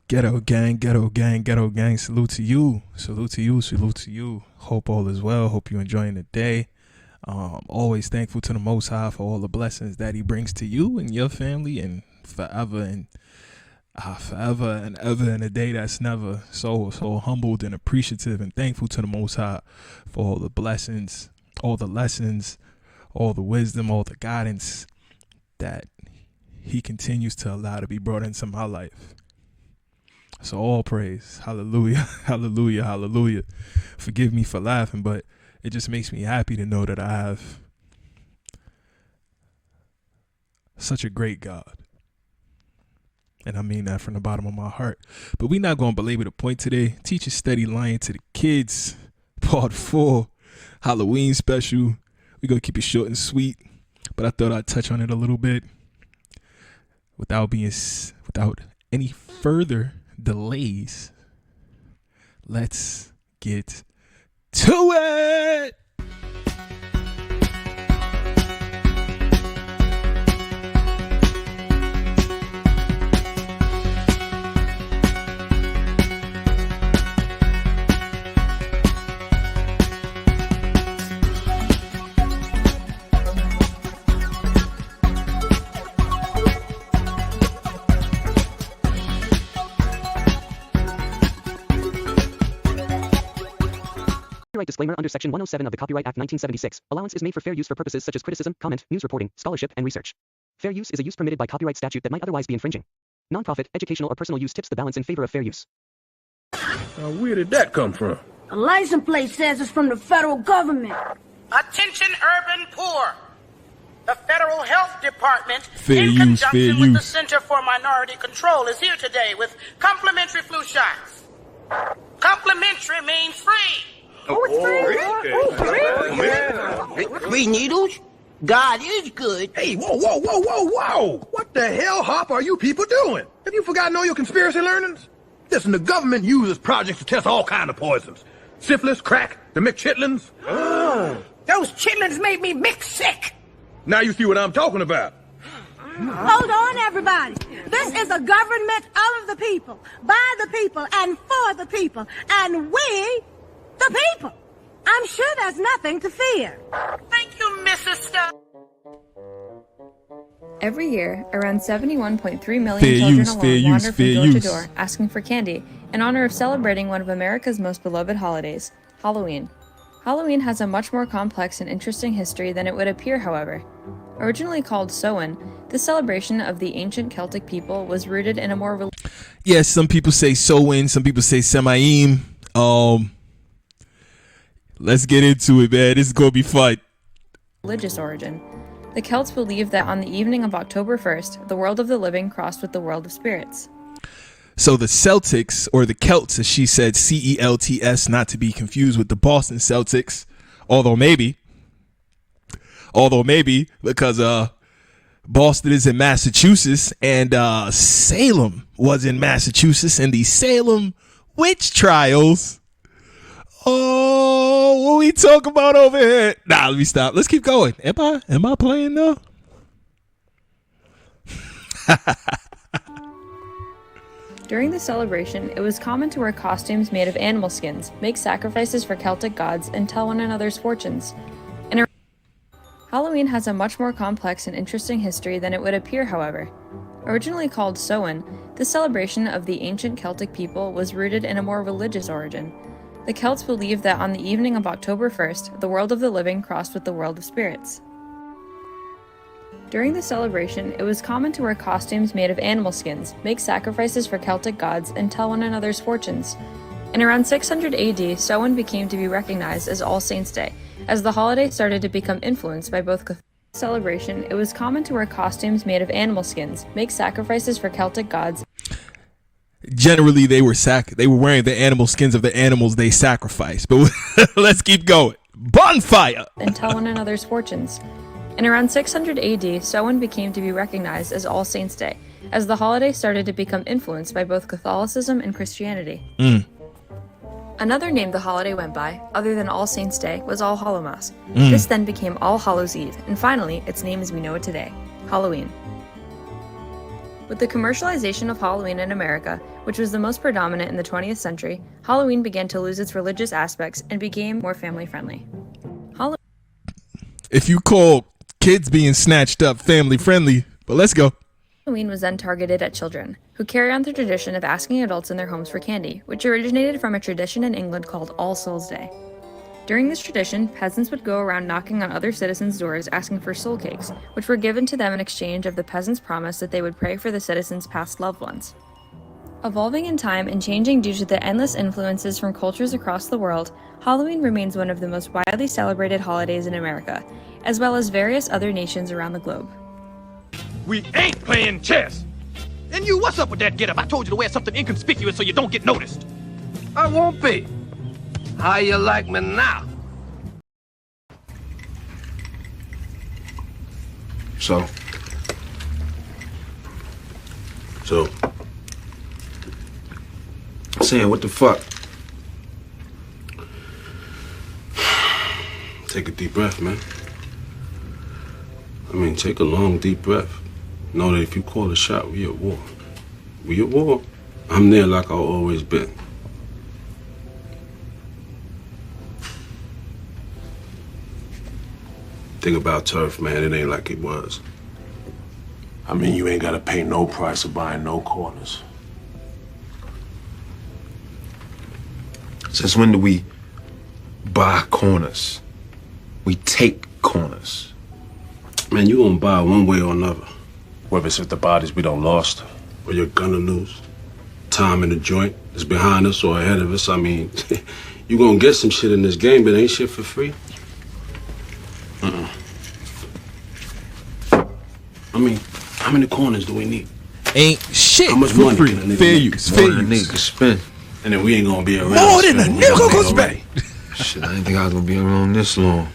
Ghetto gang, ghetto gang, ghetto gang. Salute to you. Salute to you. Salute to you. Hope all is well. Hope you're enjoying the day. Always thankful to the Most High for all the blessings that He brings to you and your family, and forever and ever in a day that's never. So humbled and appreciative and thankful to the Most High for all the blessings, all the lessons, all the wisdom, all the guidance that He continues to allow to be brought into my life. So all praise. Hallelujah. Hallelujah. Hallelujah. Forgive me for laughing, but it just makes me happy to know that I have such a great God. And I mean that from the bottom of my heart. But we're not going to belabor the point today. Teach a steady lying to the kids. Part 4. Halloween special. We're going to keep it short and sweet. But I thought I'd touch on it a little bit. Without any further delays, let's get to it. Copyright disclaimer under Section 107 of the Copyright Act 1976. Allowance is made for fair use for purposes such as criticism, comment, news reporting, scholarship, and research. Fair use is a use permitted by copyright statute that might otherwise be infringing. Nonprofit, educational, or personal use tips the balance in favor of fair use. Where did that come from? The license plate says it's from the federal government. Attention urban poor. The Federal Health Department, Fair in use, conjunction fair with the use. Center for Minority Control, is here today with complimentary flu shots. Complimentary means free. Free needles? God is good. Hey, whoa. What the hell, Hop, are you people doing? Have you forgotten all your conspiracy learnings? Listen, the government uses projects to test all kinds of poisons. Syphilis, crack, the McChitlins. Those chitlins made me mix sick. Now you see what I'm talking about. Hold on, everybody. This is a government of the people, by the people, and for the people. And we, the people. I'm sure there's nothing to fear. Thank you, Mrs. Stubb. Every year, around 71.3 million Fair children use, alone fair use, wander from fair door use. to door asking for candy in honor of celebrating one of America's most beloved holidays, Halloween. Halloween has a much more complex and interesting history than it would appear, however. Originally called Samhain, this celebration of the ancient Celtic people was rooted in a more Yes, some people say Samhain, some people say Semaim. Let's get into it, man. This is going to be fun. religious origin. The Celts believed that on the evening of October 1st, the world of the living crossed with the world of spirits. So the Celtics, or the Celts, as she said, Celts, not to be confused with the Boston Celtics, although maybe, because Boston is in Massachusetts and Salem was in Massachusetts, and the Salem witch trials. Oh, what we talk about over here? Nah, let me stop. Let's keep going. Am I playing though? During the celebration, it was common to wear costumes made of animal skins, make sacrifices for Celtic gods, and tell one another's fortunes. Halloween has a much more complex and interesting history than it would appear, however. Originally called Samhain, this celebration of the ancient Celtic people was rooted in a more religious origin. The Celts believed that on the evening of October 1st, the world of the living crossed with the world of spirits. During the celebration, it was common to wear costumes made of animal skins, make sacrifices for Celtic gods, and tell one another's fortunes. In around 600 AD, Samhain became to be recognized as All Saints' Day, as the holiday started to become influenced by both celebration. It was common to wear costumes made of animal skins, make sacrifices for Celtic gods. Generally, they were wearing the animal skins of the animals they sacrificed. But let's keep going. Bonfire! And tell one another's fortunes. In around 600 AD, Samhain became to be recognized as All Saints' Day, as the holiday started to become influenced by both Catholicism and Christianity. Another name the holiday went by, other than All Saints' Day, was All Hallowmas. This then became All Hallows' Eve, and finally, its name as we know it today, Halloween. With the commercialization of Halloween in America, which was the most predominant in the 20th century, Halloween began to lose its religious aspects and became more family-friendly. If you call kids being snatched up family-friendly, but let's go. Halloween was then targeted at children, who carry on the tradition of asking adults in their homes for candy, which originated from a tradition in England called All Souls' Day. During this tradition, peasants would go around knocking on other citizens' doors asking for soul cakes, which were given to them in exchange of the peasants' promise that they would pray for the citizens' past loved ones. Evolving in time and changing due to the endless influences from cultures across the world, Halloween remains one of the most widely celebrated holidays in America, as well as various other nations around the globe. We ain't playing chess. And you, what's up with that getup? I told you to wear something inconspicuous so you don't get noticed. I won't be. How you like me now? So, saying what the fuck? Take a deep breath, man. I mean, take a long, deep breath. Know that if you call a shot, we at war. We at war. I'm there like I've always been. Think about turf, man. It ain't like it was. I mean, you ain't gotta pay no price of buying no corners. Since when do we buy corners? We take corners. Man, you gonna buy one way or another. Whether it's with the bodies we done lost, or you're gonna lose. Time in the joint is behind us or ahead of us. I mean, you gonna get some shit in this game, but ain't shit for free. I mean, how many corners do we need? Ain't shit. How much for money free? can a nigga Fair make? use. More Fair than a use. nigga can spend. And then we ain't gonna be around. More than a nigga goes back. Shit, I didn't think I was gonna be around this long.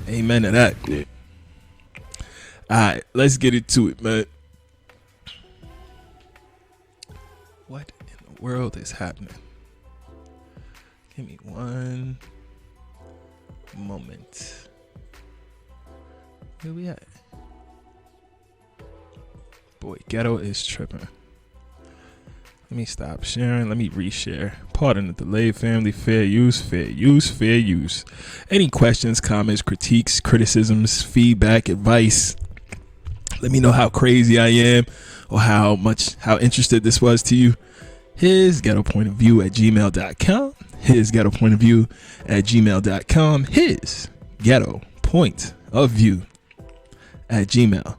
Amen to that. Yeah. Alright, let's get into it, man. What in the world is happening? Give me one moment. Where we at? Boy, ghetto is tripping. Let me stop sharing. Let me reshare. Pardon the delay, family. Fair use, fair use, fair use. Any questions, comments, critiques, criticisms, feedback, advice? Let me know how crazy I am or how interested this was to you. His ghetto point of view at gmail.com. His ghetto point of view at gmail.com. His ghetto point of view at gmail.com.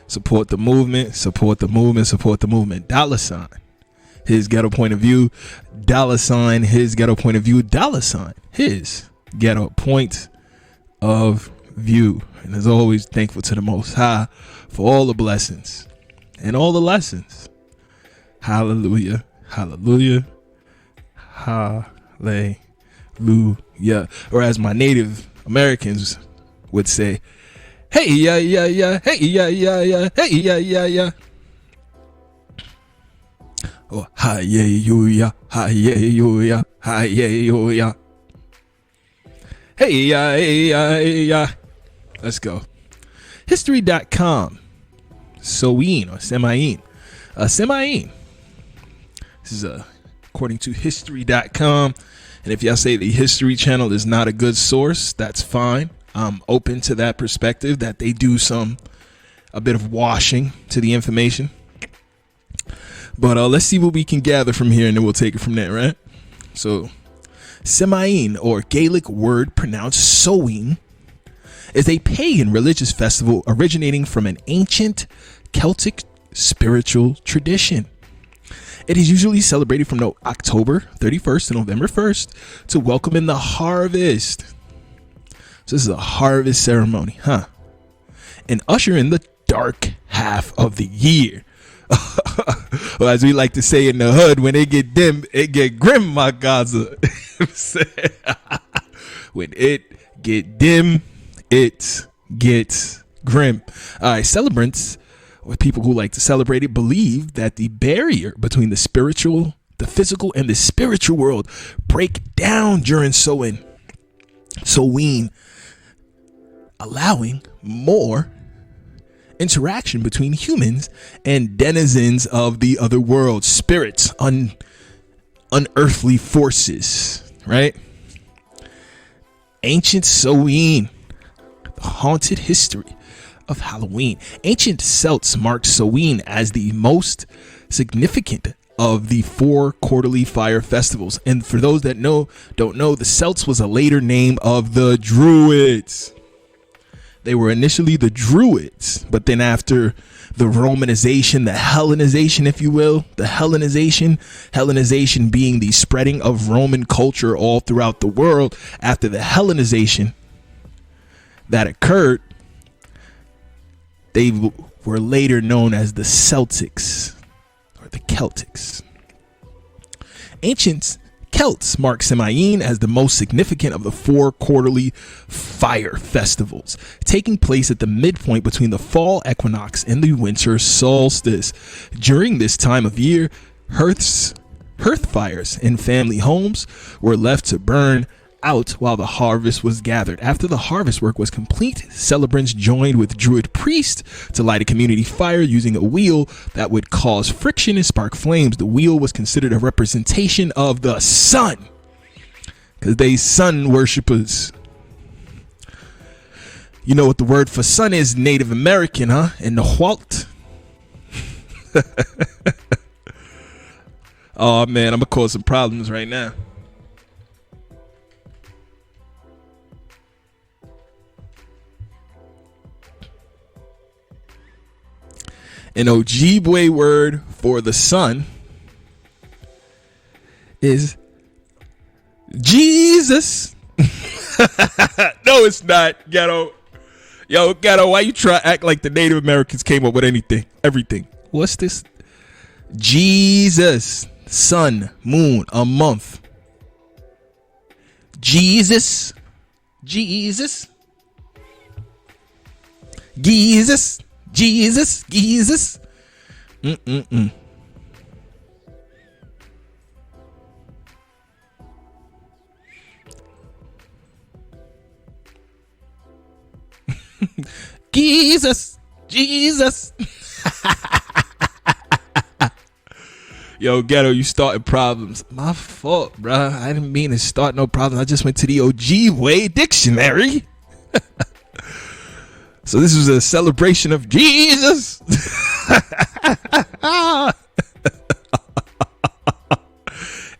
Support the movement, support the movement, support the movement. $. His ghetto point of view. $. His ghetto point of view. $. His ghetto point of view. And as always, thankful to the Most High for all the blessings and all the lessons. Hallelujah, hallelujah, hallelujah. Or as my Native Americans would say, hey, yeah, yeah, yeah, hey, yeah, yeah, yeah, hey, yeah, yeah, yeah. Or hi, yeah, yeah, hi, yeah, yeah, hi, yeah, yeah. Hey, yeah, yeah, yeah. Let's go. History.com. Soin or Semain. Semain. This is according to history.com. And if y'all say the History Channel is not a good source, that's fine. I'm open to that perspective, that they do a bit of washing to the information. But let's see what we can gather from here, and then we'll take it from there, right? So, Semain, or Gaelic word pronounced Soin, is a pagan religious festival originating from an ancient Celtic spiritual tradition. It is usually celebrated from October 31st to November 1st to welcome in the harvest. So this is a harvest ceremony, huh? And usher in the dark half of the year. Or as we like to say in the hood, when it get dim, it get grim, my Gaza. When it get dim, it gets grim. All right, celebrants, or people who like to celebrate it, believe that the barrier between the spiritual, the physical, and the spiritual world break down during Samhain. allowing more interaction between humans and denizens of the other world, spirits, unearthly forces, right? Ancient Samhain, the haunted history of Halloween. Ancient Celts marked Samhain as the most significant of the 4 quarterly fire festivals. And for those that don't know, the Celts was a later name of the Druids. They were initially the Druids, but then after the Romanization, the Hellenization, if you will, the Hellenization being the spreading of Roman culture all throughout the world. After the Hellenization that occurred, they were later known as the Celtics or the Celtics. Ancient Celts mark Samhain as the most significant of the 4 quarterly fire festivals, taking place at the midpoint between the fall equinox and the winter solstice. During this time of year, hearth fires in family homes were left to burn out while the harvest was gathered. After the harvest work was complete, celebrants joined with Druid priests to light a community fire using a wheel that would cause friction and spark flames. The wheel was considered a representation of the sun, because they sun worshippers. You know what the word for sun is? Native American, huh? In the Walt. Oh man, I'm gonna cause some problems right now. An Ojibwe word for the sun is Jesus. No, it's not, Ghetto. Yo, Ghetto, why you try to act like the Native Americans came up with everything? What's this? Jesus, sun, moon, a month. Jesus. Jesus. Jesus. Yo, Ghetto, you started problems. My fault, bruh. I didn't mean to start no problems. I just went to the Ojibwe dictionary. So this was a celebration of Jesus.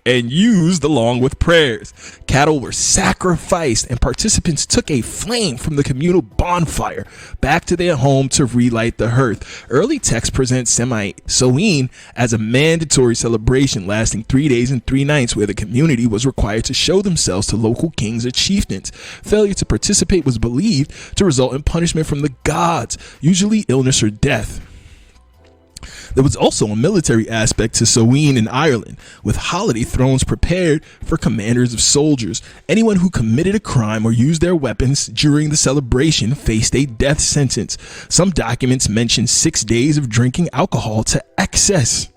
And used along with prayers. Cattle were sacrificed and participants took a flame from the communal bonfire back to their home to relight the hearth. Early texts present Samhain as a mandatory celebration lasting 3 days and 3 nights, where the community was required to show themselves to local kings or chieftains. Failure to participate was believed to result in punishment from the gods, usually illness or death. There was also a military aspect to Samhain in Ireland, with holiday thrones prepared for commanders of soldiers. Anyone who committed a crime or used their weapons during the celebration faced a death sentence. Some documents mention 6 days of drinking alcohol to excess,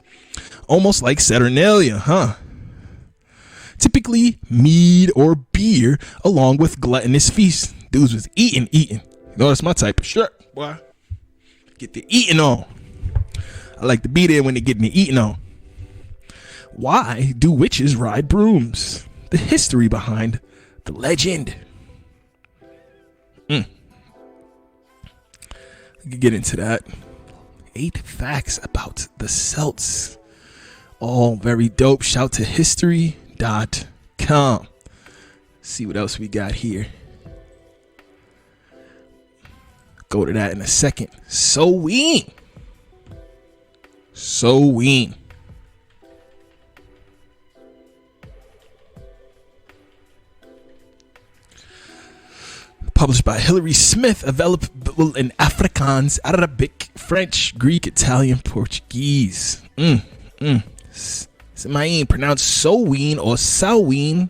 almost like Saturnalia, huh? Typically mead or beer along with gluttonous feasts. Dudes was eating. You know, that's my type of shirt, boy. Get the eating on. I like to be there when they get me eating on. Why do witches ride brooms? The history behind the legend. I could get into that. 8 facts about the Celts. All very dope. Shout to history.com. See what else we got here. Go to that in a second. Samhain. Published by Hilary Smith, available in Afrikaans, Arabic, French, Greek, Italian, Portuguese. Samhain, pronounced Samhain or Samhain,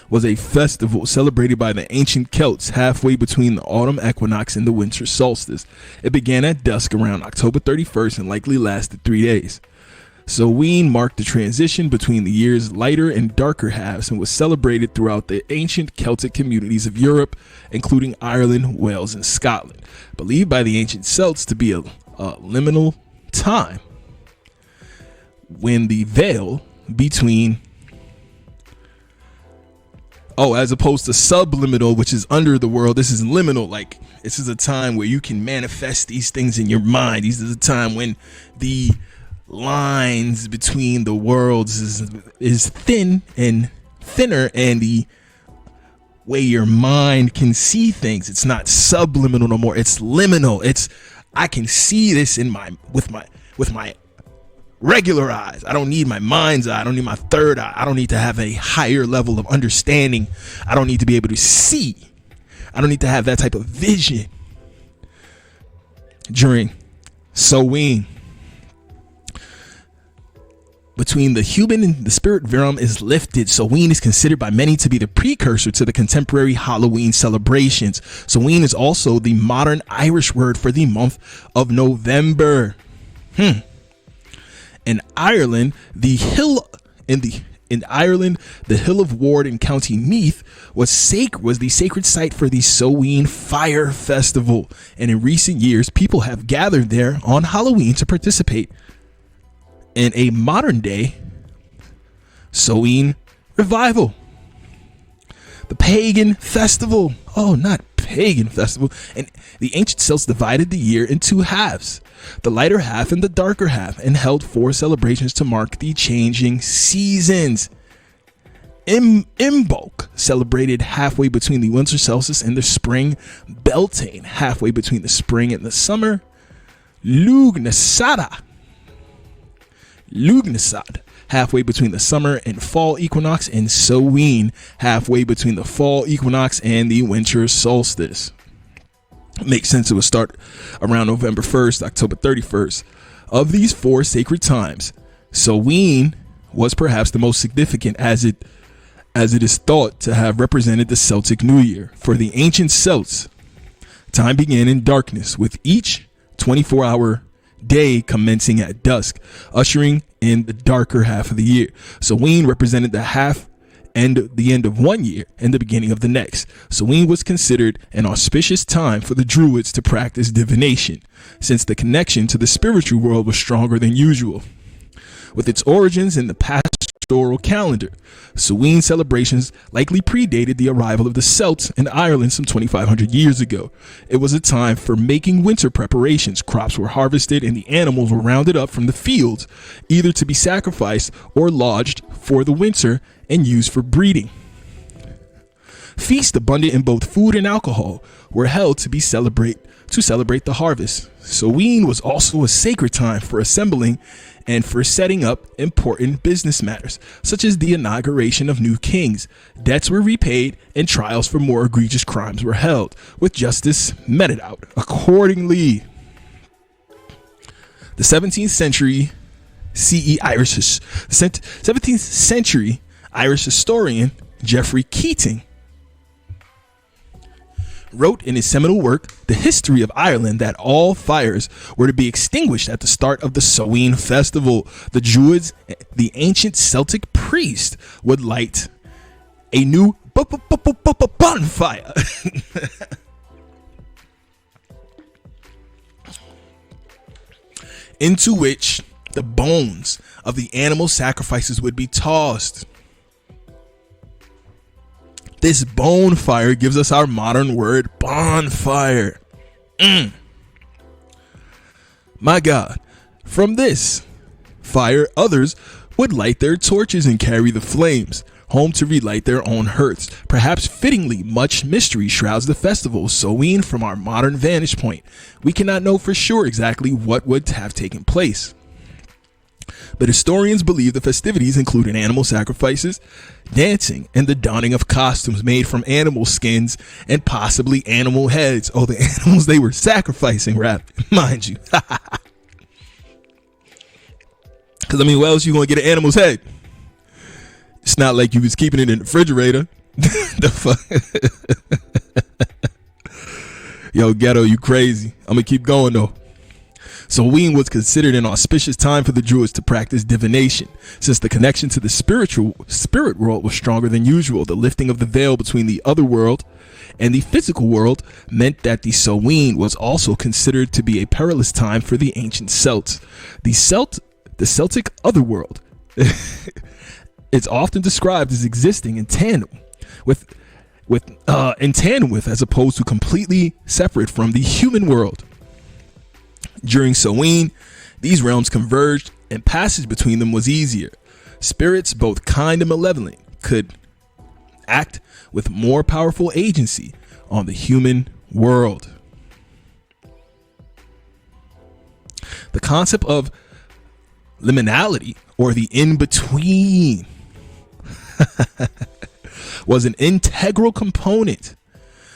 was a festival celebrated by the ancient Celts halfway between the autumn equinox and the winter solstice. It began at dusk around October 31st and likely lasted 3 days. Samhain marked the transition between the year's lighter and darker halves and was celebrated throughout the ancient Celtic communities of Europe, including Ireland, Wales, and Scotland. Believed by the ancient Celts to be a liminal time when the veil between as opposed to subliminal, which is under the world, this is liminal. Like, this is a time where you can manifest these things in your mind. This is a time when the lines between the worlds is thin and thinner, and the way your mind can see things, it's not subliminal no more, it's liminal. It's, I can see this with my regular eyes. I don't need my mind's eye. I don't need my third eye. I don't need to have a higher level of understanding. I don't need to be able to see. I don't need to have that type of vision during Samhain. Between the human and the spirit realm is lifted. Samhain is considered by many to be the precursor to the contemporary Halloween celebrations. Samhain is also the modern Irish word for the month of November. In Ireland, the hill of Ward in County Meath was the sacred site for the Samhain Fire Festival, and in recent years, people have gathered there on Halloween to participate in a modern day Samhain revival. The pagan festival, not pagan festival, and the ancient Celts divided the year in two halves, the lighter half and the darker half, and held 4 celebrations to mark the changing seasons. Imbolc celebrated halfway between the winter solstice and the spring. Beltane, halfway between the spring and the summer. Lughnasadh, halfway between the summer and fall equinox, and Samhain, halfway between the fall equinox and the winter solstice. Makes sense it would start around November 1st, October 31st. Of these 4 sacred times, Samhain was perhaps the most significant, as it is thought to have represented the Celtic New Year. For the ancient Celts, time began in darkness, with each 24-hour day commencing at dusk, ushering in the darker half of the year. Samhain represented the end of one year and the beginning of the next. Samhain was considered an auspicious time for the Druids to practice divination, since the connection to the spiritual world was stronger than usual. With its origins in the pastoral calendar, Samhain celebrations likely predated the arrival of the Celts in Ireland some 2,500 years ago. It was a time for making winter preparations. Crops were harvested and the animals were rounded up from the fields, either to be sacrificed or lodged for the winter and used for breeding. Feasts abundant in both food and alcohol were held to celebrate the harvest. Samhain was also a sacred time for assembling and for setting up important business matters, such as the inauguration of new kings. Debts were repaid and trials for more egregious crimes were held, with justice meted out accordingly. The 17th century Irish historian Geoffrey Keating wrote in his seminal work, The History of Ireland, that all fires were to be extinguished at the start of the Samhain festival. The Druids, the ancient Celtic priest, would light a new bonfire into which the bones of the animal sacrifices would be tossed. This bonfire gives us our modern word bonfire. My God, from this fire, others would light their torches and carry the flames home to relight their own hearths. Perhaps fittingly, much mystery shrouds the festival. Samhain, from our modern vantage point, we cannot know for sure exactly what would have taken place. But historians believe the festivities included animal sacrifices, dancing, and the donning of costumes made from animal skins and possibly animal heads. Oh, the animals they were sacrificing, mind you. Because, where else you going to get an animal's head? It's not like you was keeping it in the refrigerator. The fuck? Yo, ghetto, you crazy. I'm going to keep going, though. Samhain was considered an auspicious time for the Druids to practice divination, since the connection to the spirit world was stronger than usual. The lifting of the veil between the other world and the physical world meant that the Samhain was also considered to be a perilous time for the ancient Celts. The Celtic otherworld it's often described as existing in tandem with as opposed to completely separate from the human world. During Samhain, these realms converged and passage between them was easier. Spirits, both kind and malevolent, could act with more powerful agency on the human world. The concept of liminality, or the in-between, was an integral component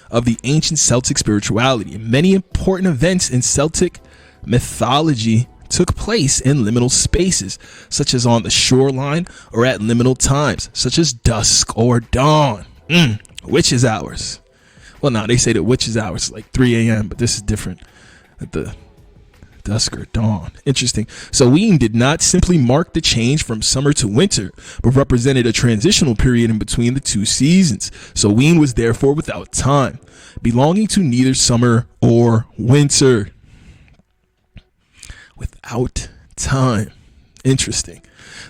of the ancient Celtic spirituality. Many important events in Celtic mythology took place in liminal spaces, such as on the shoreline or at liminal times, such as dusk or dawn. Witches' hours. Well, now they say that witches' hours is like 3 a.m., but this is different. At the dusk or dawn. Interesting. Samhain did not simply mark the change from summer to winter, but represented a transitional period in between the two seasons. Samhain was therefore without time, belonging to neither summer or winter. Without time. Interesting.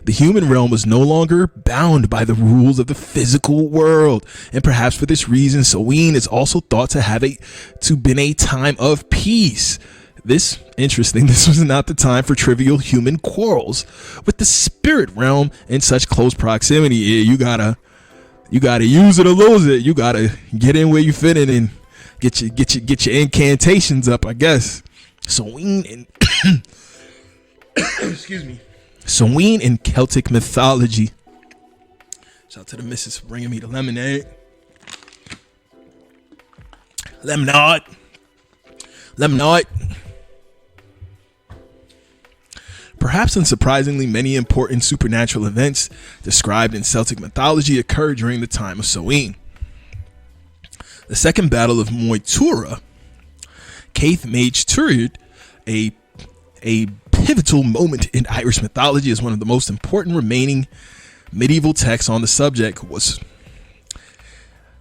The human realm was no longer bound by the rules of the physical world, and perhaps for this reason, Samhain is also thought to have been a time of peace. This was not the time for trivial human quarrels with the spirit realm in such close proximity. Yeah, you gotta use it or lose it. You gotta get in where you fit in and get your incantations up, I guess. Samhain and excuse me. Samhain in Celtic mythology. Shout out to the missus for bringing me the lemonade. Lemonade. Perhaps unsurprisingly, many important supernatural events described in Celtic mythology occurred during the time of Samhain. The Second Battle of Moytura, Caith Mage Tuired, a pivotal moment in Irish mythology, is one of the most important remaining medieval texts on the subject.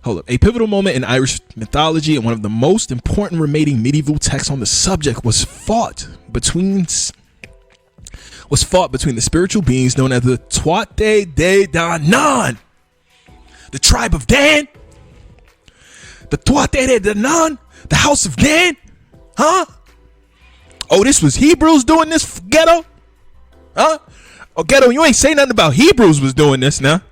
A pivotal moment in Irish mythology and one of the most important remaining medieval texts on the subject was fought between the spiritual beings known as the Tuatha De Danann, the tribe of Dan, the Tuatha De Danann, the house of Dan. Huh? Oh, this was Hebrews doing this, Ghetto? Huh? Oh, Ghetto, you ain't say nothing about Hebrews was doing this now.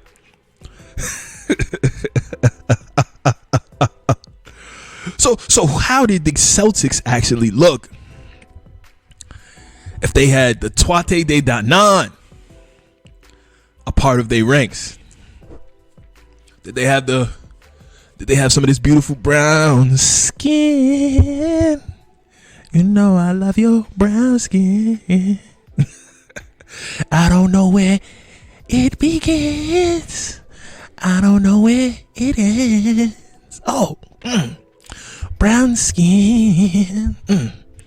So how did the Celtics actually look if they had the Tuatha De Danann a part of their ranks? Did they have some of this beautiful brown skin? You know I love your brown skin. I don't know where it begins. I don't know where it ends. Oh, brown skin.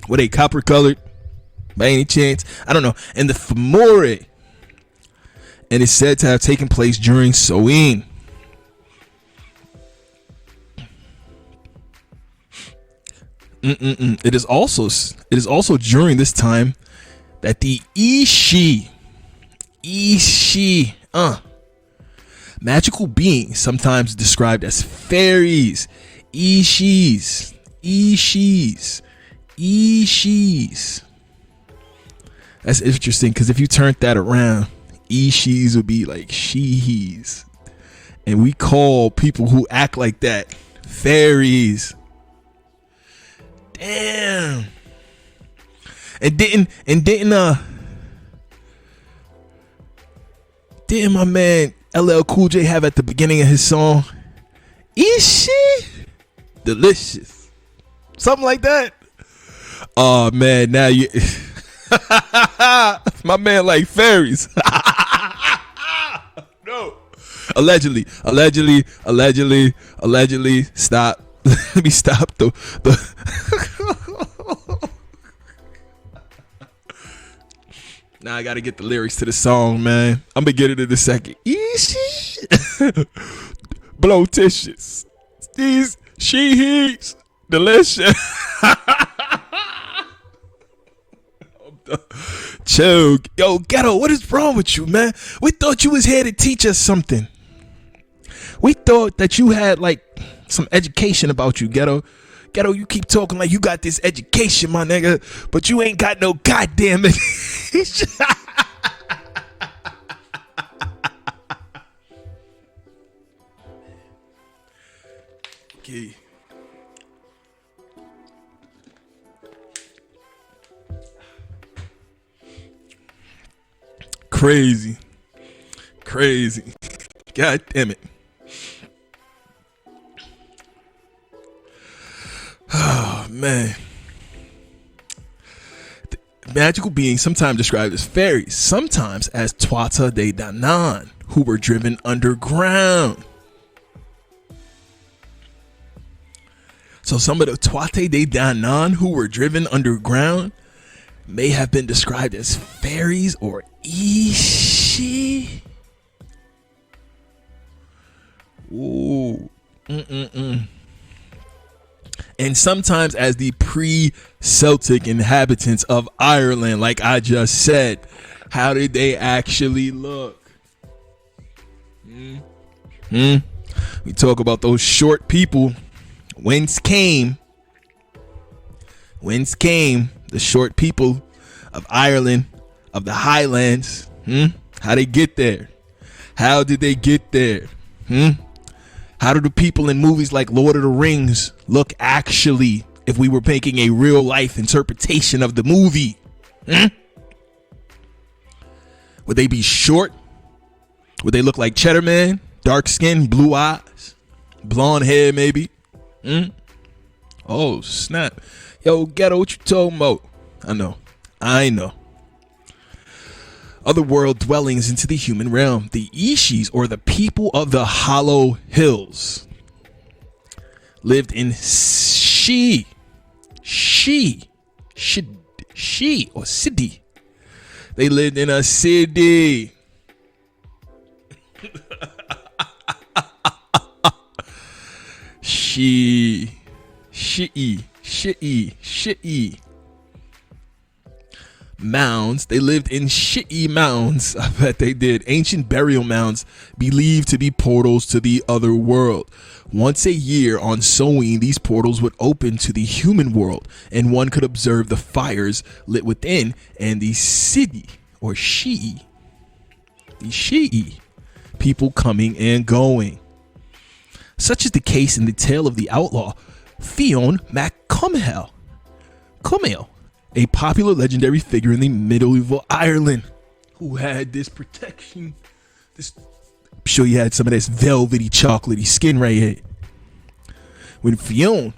Were they copper colored by any chance? I don't know. And the Fomori, and it's said to have taken place during Samhain. It is also during this time that the Ishi, magical beings, sometimes described as fairies, Ishis. That's interesting, because if you turned that around, Ishis would be like she's, and we call people who act like that fairies. Damn. And didn't my man LL Cool J have at the beginning of his song, "Is she delicious?" Something like that. Oh man, now you my man like fairies. No. Allegedly. Stop. Let me stop the Now I gotta get the lyrics to the song, man. I'm gonna get it in a second. Easy. Blotitious. These he's delicious. Chill. Yo, Ghetto, what is wrong with you, man? We thought you was here to teach us something. We thought that you had like some education about you, Ghetto. Ghetto, you keep talking like you got this education, my nigga, but you ain't got no goddamn education. Okay. Crazy. God damn it. Oh, man. The magical beings sometimes described as fairies, sometimes as Tuatha de Danann, who were driven underground. So some of the Tuatha de Danann who were driven underground may have been described as fairies or Ishi. Ooh. And sometimes as the pre-Celtic inhabitants of Ireland, like I just said. How did they actually look? We talk about those short people. Whence came the short people of Ireland, of the Highlands? How they get there? How did they get there? How do the people in movies like Lord of the Rings look actually, if we were making a real life interpretation of the movie? Would they be short? Would they look like Cheddar Man? Dark skin, blue eyes, blonde hair maybe? Oh snap. Yo, Ghetto, what you talking about? I know. Other world dwellings into the human realm. The Ishis, or the people of the Hollow Hills, lived in she or city. They lived in a city. She mounds. They lived in shitty mounds. I bet they did. Ancient burial mounds believed to be portals to the other world. Once a year on Samhain, these portals would open to the human world, and one could observe the fires lit within, and the city or Shi'i people coming and going. Such is the case in the tale of the outlaw Fionn mac Cumhaill, a popular legendary figure in the medieval Ireland who had this protection. I'm sure you had some of this velvety, chocolatey skin right here. When Fionn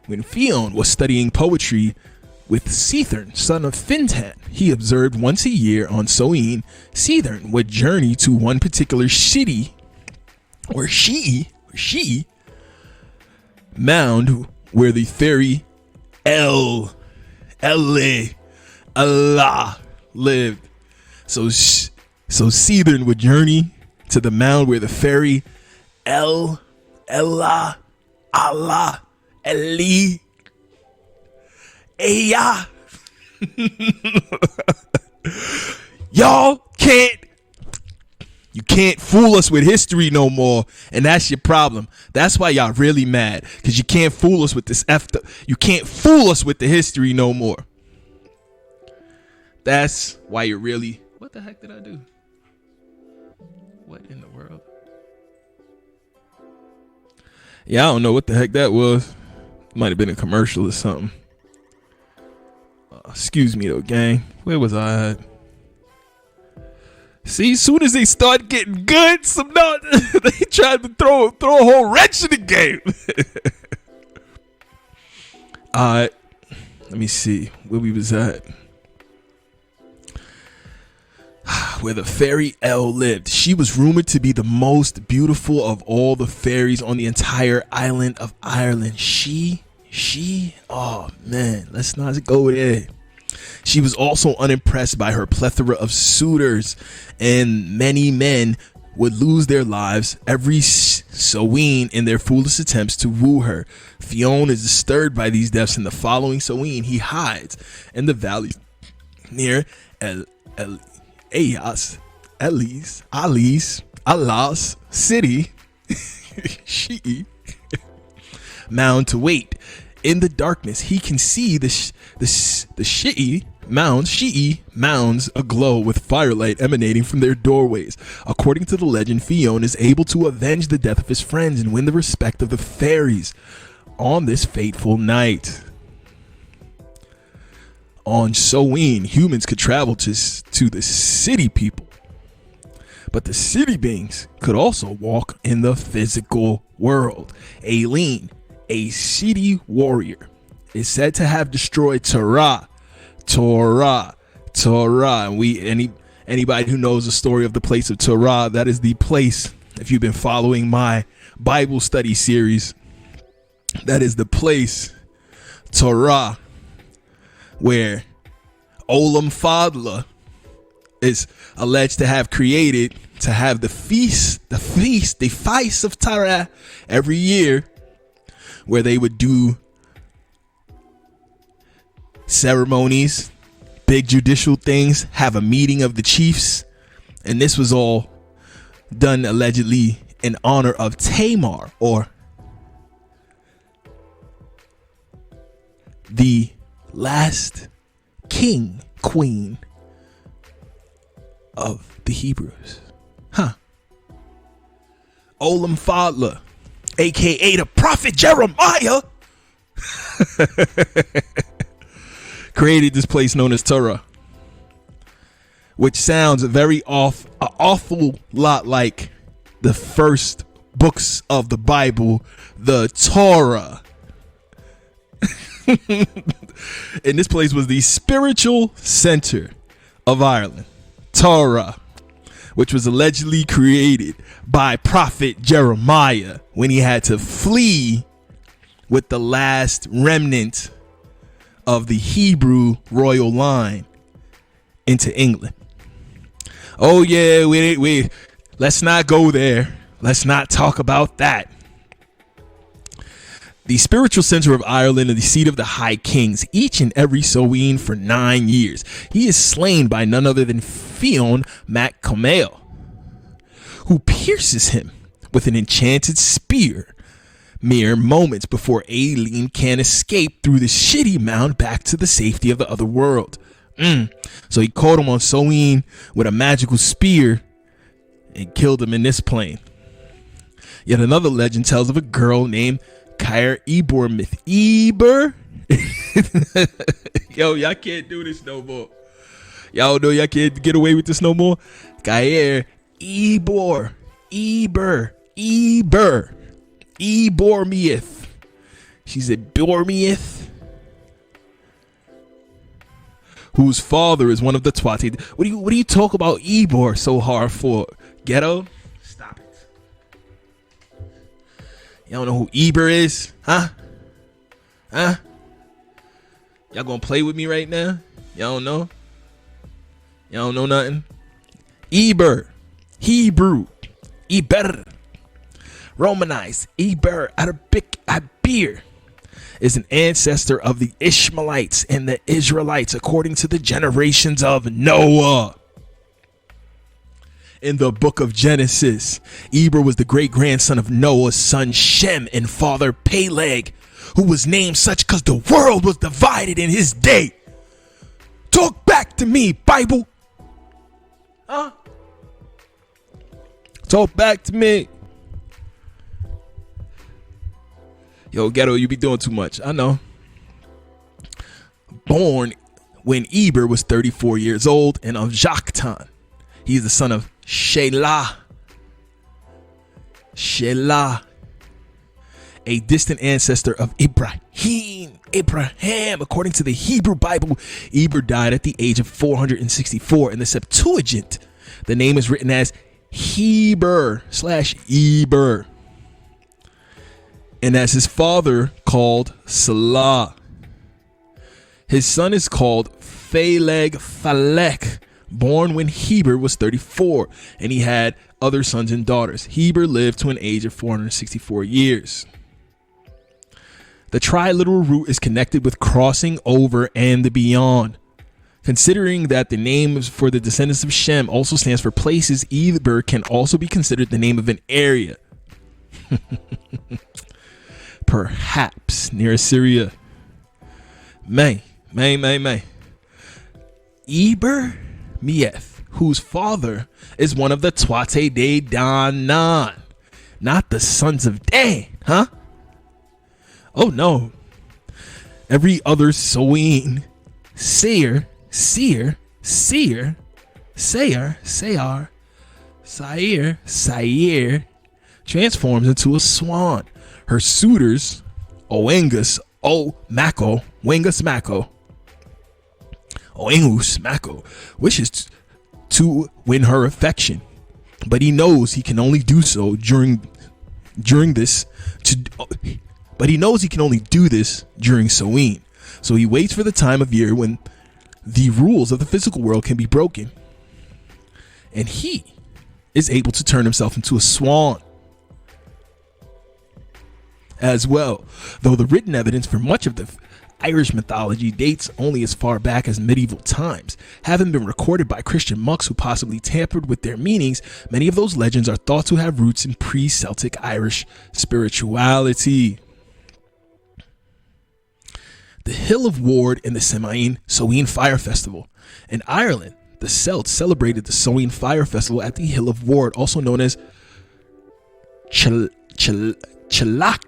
was studying poetry with Cethern, son of Fintan, he observed once a year on Samhain, Cethern would journey to one particular city or she mound where the fairy Allah lived. So Cethern would journey to the mound where the fairy Allah Eli Aya. You can't fool us with history no more, and that's your problem. That's why y'all really mad, because you can't fool us with this you can't fool us with the history no more. That's why you're really... What the heck did I do? What in the world? Yeah, I don't know what the heck that was. Might have been a commercial or something. Excuse me though, gang. Where was I at? See, as soon as they start getting good, they tried to throw a whole wrench in the game. Alright, let me see where we was at. Where the fairy Elle lived. She was rumored to be the most beautiful of all the fairies on the entire island of Ireland. Oh man, let's not go there. She was also unimpressed by her plethora of suitors, and many men would lose their lives every Samhain in their foolish attempts to woo her. Fionn is disturbed by these deaths, and the following Samhain he hides in the valley near Allah's city Shi'i mound to wait. In the darkness he can see the Shi'i mounds aglow with firelight emanating from their doorways. According to the legend, Fionn is able to avenge the death of his friends and win the respect of the fairies on this fateful night. On Samhain, humans could travel to the city people, but the city beings could also walk in the physical world. Aileen, a city warrior, is said to have destroyed Torah. And anybody who knows the story of the place of Torah, that is the place, if you've been following my Bible study series, that is the place, Torah, where Olam Fadla is alleged to have created to have the feast of Torah every year, where they would do ceremonies, big judicial things, have a meeting of the chiefs, and this was all done allegedly in honor of Tamar, or the last queen of the Hebrews. Olam Fadla, aka the prophet Jeremiah, created this place known as Torah, which sounds an awful lot like the first books of the Bible, the Torah. And this place was the spiritual center of Ireland, Torah, which was allegedly created by prophet Jeremiah when he had to flee with the last remnant of the Hebrew royal line into England. Oh yeah, wait, let's not go there. Let's not talk about that. The spiritual center of Ireland is the seat of the High Kings, each and every Samhain for 9 years. He is slain by none other than Fionn mac Cumaill, who pierces him with an enchanted spear mere moments before Aileen can escape through the shitty mound back to the safety of the other world. So he caught him on Samhain with a magical spear and killed him in this plane. Yet another legend tells of a girl named Caer Ebor myth. Eber? Yo, y'all can't do this no more. Y'all know y'all can't get away with this no more. Caer Ebor myth. She's a Bormieth, whose father is one of the Twati. What do you talk about Ebor so hard for? Ghetto? Stop it. Y'all know who Eber is? Huh? Y'all gonna play with me right now? Y'all don't know? Y'all don't know nothing? Eber, Hebrew, Eber, Romanized, Eber, Arabic, Abir, is an ancestor of the Ishmaelites and the Israelites according to the generations of Noah. In the book of Genesis, Eber was the great-grandson of Noah's son Shem and father Peleg, who was named such because the world was divided in his day. Talk back to me, Bible. Huh? Talk back to me. Yo, Ghetto, you be doing too much. I know. Born when Eber was 34 years old and of Joktan. He is the son of Shelah, a distant ancestor of Abraham. According to the Hebrew Bible, Eber died at the age of 464. In the Septuagint, the name is written as Heber/Eber, and as his father called Salah. His son is called Phaleg Phalek, born when Heber was 34, and he had other sons and daughters. Heber lived to an age of 464 years. The triliteral root is connected with crossing over and the beyond. Considering that the name for the descendants of Shem also stands for places, Eber can also be considered the name of an area. Perhaps near Assyria. May. Eber Mieth, whose father is one of the Tuate de Danaan, not the sons of Dan, huh? Oh no. Every other Soin, Seir, transforms into a swan. Her suitors, Oengus Mako, wishes to win her affection, but he knows he can only do so during this during Soin. So he waits for the time of year when the rules of the physical world can be broken, and he is able to turn himself into a swan as well, though the written evidence for much of the Irish mythology dates only as far back as medieval times. Having been recorded by Christian monks who possibly tampered with their meanings, many of those legends are thought to have roots in pre-Celtic Irish spirituality. The Hill of Ward and the Samhain Fire Festival. In Ireland, the Celts celebrated the Samhain Fire Festival at the Hill of Ward, also known as Chilagda,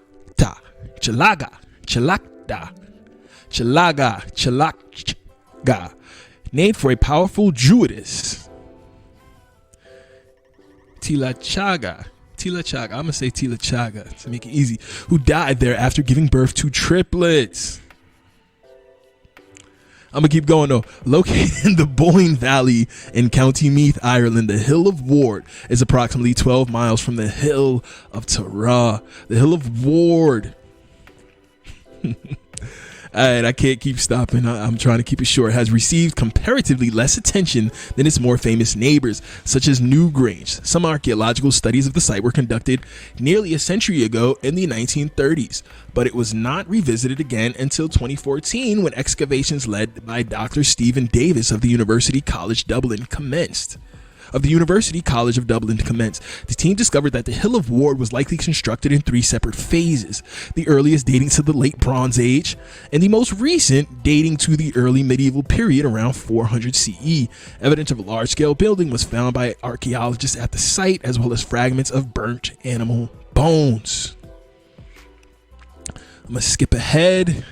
named for a powerful druidess, Tilachaga, I'm gonna say Tilachaga to make it easy, who died there after giving birth to triplets. I'm gonna keep going though. Located in the Boyne Valley in County Meath, Ireland, the Hill of Ward is approximately 12 miles from the Hill of Tara. The Hill of Ward. Alright, I can't keep stopping. I'm trying to keep it short. Has received comparatively less attention than its more famous neighbors, such as Newgrange. Some archaeological studies of the site were conducted nearly a century ago in the 1930s, but it was not revisited again until 2014 when excavations led by Dr. Stephen Davis of the University College of Dublin commenced. The team discovered that the Hill of Ward was likely constructed in 3 separate phases, the earliest dating to the late Bronze Age, and the most recent dating to the early medieval period around 400 CE. Evidence of a large-scale building was found by archaeologists at the site, as well as fragments of burnt animal bones. I'm going to skip ahead.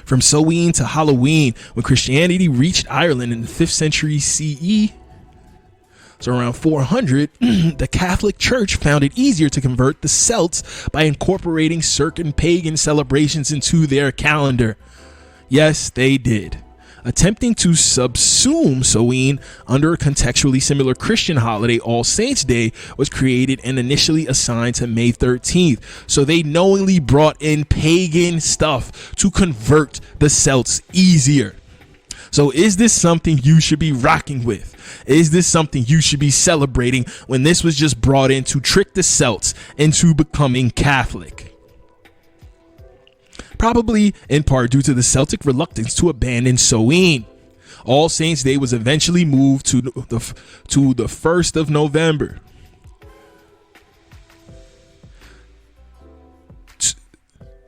From Samhain to Halloween, when Christianity reached Ireland in the 5th century CE, so around 400, the Catholic Church found it easier to convert the Celts by incorporating certain pagan celebrations into their calendar. Yes, they did. Attempting to subsume Samhain under a contextually similar Christian holiday, All Saints' Day was created and initially assigned to May 13th. So they knowingly brought in pagan stuff to convert the Celts easier. So is this something you should be rocking with? Is this something you should be celebrating when this was just brought in to trick the Celts into becoming Catholic? Probably in part due to the Celtic reluctance to abandon Samhain. All Saints' Day was eventually moved to the 1st of November.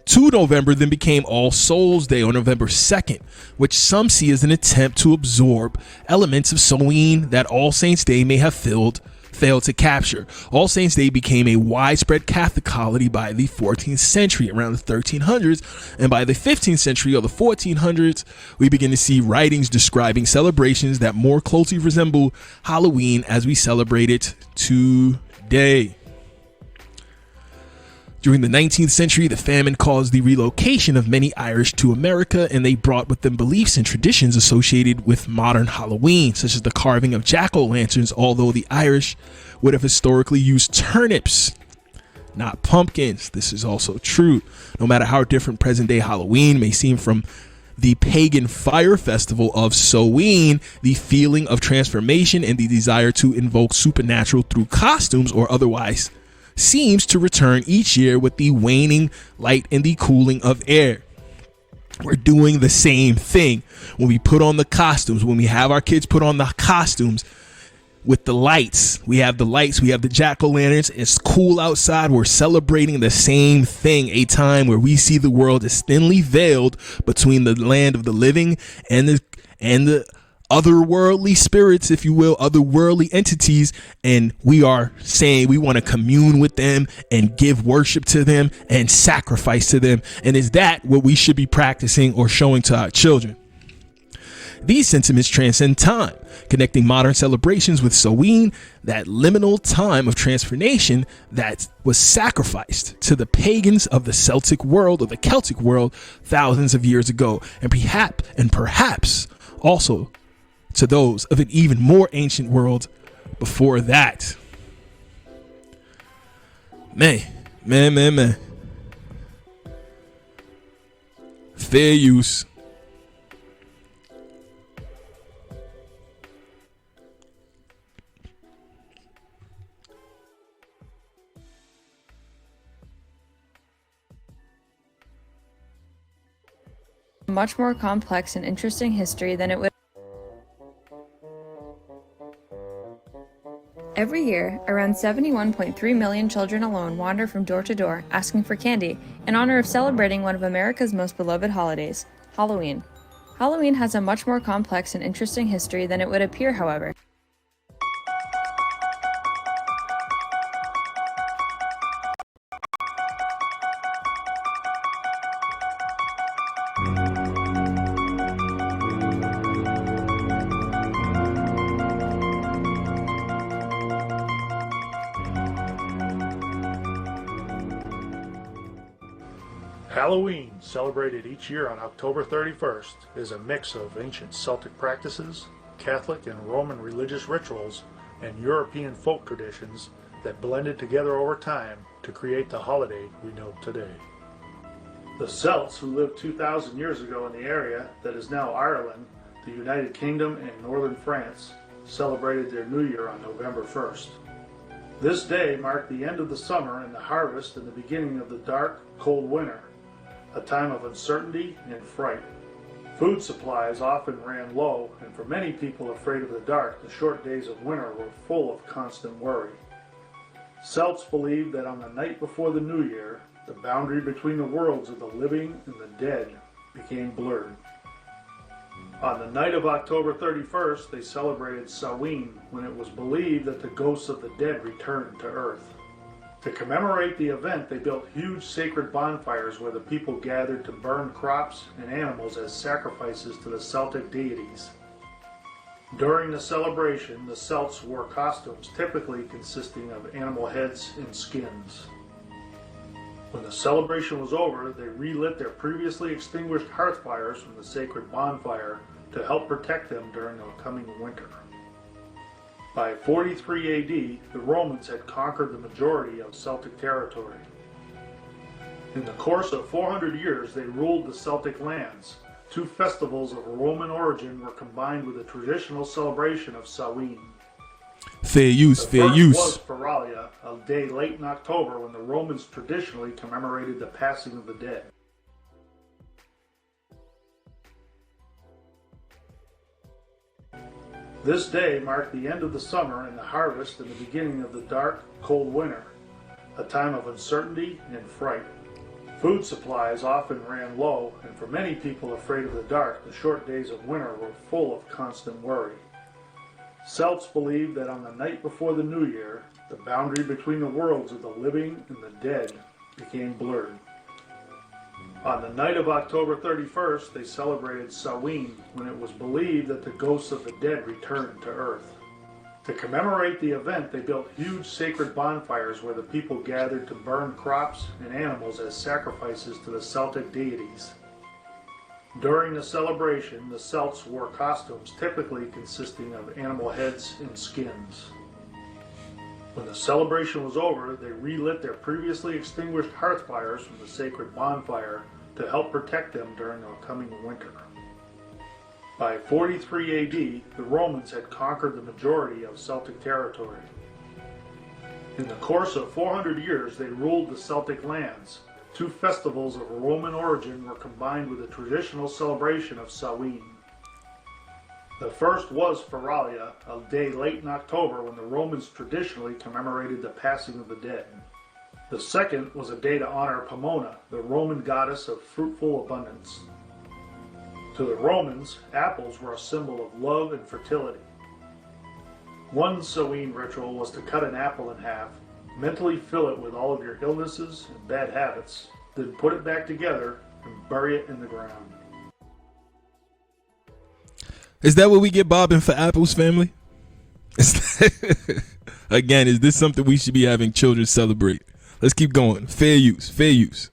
2 November then became All Souls' Day on November 2nd, which some see as an attempt to absorb elements of Samhain that All Saints' Day may have failed to capture. All Saints' Day became a widespread Catholic holiday by the 14th century, around the 1300s, and by the 15th century or the 1400s, we begin to see writings describing celebrations that more closely resemble Halloween as we celebrate it today. During the 19th century, the famine caused the relocation of many Irish to America, and they brought with them beliefs and traditions associated with modern Halloween, such as the carving of jack-o'-lanterns, although the Irish would have historically used turnips, not pumpkins. This is also true. No matter how different present-day Halloween may seem from the pagan fire festival of Samhain, the feeling of transformation and the desire to invoke supernatural through costumes or otherwise, seems to return each year with the waning light and the cooling of air. We're doing the same thing when we put on the costumes, when we have our kids put on the costumes with the lights. We have the jack-o'-lanterns. It's cool outside. We're celebrating the same thing, a time where we see the world as thinly veiled between the land of the living and the otherworldly spirits, if you will, otherworldly entities, and we are saying we want to commune with them and give worship to them and sacrifice to them. And is that what we should be practicing or showing to our children? These sentiments transcend time, connecting modern celebrations with Samhain, that liminal time of transformation that was sacrificed to the pagans of the Celtic world or the Celtic world thousands of years ago, and perhaps also to those of an even more ancient world before that. Man. Fair use. Much more complex and interesting history than it would. Every year, around 71.3 million children alone wander from door to door asking for candy in honor of celebrating one of America's most beloved holidays, Halloween. Halloween has a much more complex and interesting history than it would appear, however. Halloween, celebrated each year on October 31st, is a mix of ancient Celtic practices, Catholic and Roman religious rituals, and European folk traditions that blended together over time to create the holiday we know today. The Celts, who lived 2,000 years ago in the area that is now Ireland, the United Kingdom, and northern France, celebrated their New Year on November 1st. This day marked the end of the summer and the harvest and the beginning of the dark, cold winter, a time of uncertainty and fright. Food supplies often ran low, and for many people afraid of the dark, the short days of winter were full of constant worry. Celts believed that on the night before the New Year, the boundary between the worlds of the living and the dead became blurred. On the night of October 31st, they celebrated Samhain, when it was believed that the ghosts of the dead returned to Earth. To commemorate the event, they built huge sacred bonfires where the people gathered to burn crops and animals as sacrifices to the Celtic deities. During the celebration, the Celts wore costumes typically consisting of animal heads and skins. When the celebration was over, they relit their previously extinguished hearth fires from the sacred bonfire to help protect them during the coming winter. By 43 AD, the Romans had conquered the majority of Celtic territory. In the course of 400 years, they ruled the Celtic lands. Two festivals of Roman origin were combined with a traditional celebration of Samhain. Fair use. The first was Feralia, a day late in October when the Romans traditionally commemorated the passing of the dead. This day marked the end of the summer and the harvest and the beginning of the dark, cold winter, a time of uncertainty and fright. Food supplies often ran low, and for many people afraid of the dark, the short days of winter were full of constant worry. Celts believed that on the night before the New Year, the boundary between the worlds of the living and the dead became blurred. On the night of October 31st, they celebrated Samhain, when it was believed that the ghosts of the dead returned to Earth. To commemorate the event, they built huge sacred bonfires where the people gathered to burn crops and animals as sacrifices to the Celtic deities. During the celebration, the Celts wore costumes typically consisting of animal heads and skins. When the celebration was over, they relit their previously extinguished hearth fires from the sacred bonfire to help protect them during the coming winter. By 43 AD, the Romans had conquered the majority of Celtic territory. In the course of 400 years, they ruled the Celtic lands. Two festivals of Roman origin were combined with the traditional celebration of Samhain. The first was Feralia, a day late in October when the Romans traditionally commemorated the passing of the dead. The second was a day to honor Pomona, the Roman goddess of fruitful abundance. To the Romans, apples were a symbol of love and fertility. One Samhain ritual was to cut an apple in half, mentally fill it with all of your illnesses and bad habits, then put it back together and bury it in the ground. Is that what we get bobbing for apples, family? Again, is this something we should be having children celebrate? Let's keep going. Fair use, fair use.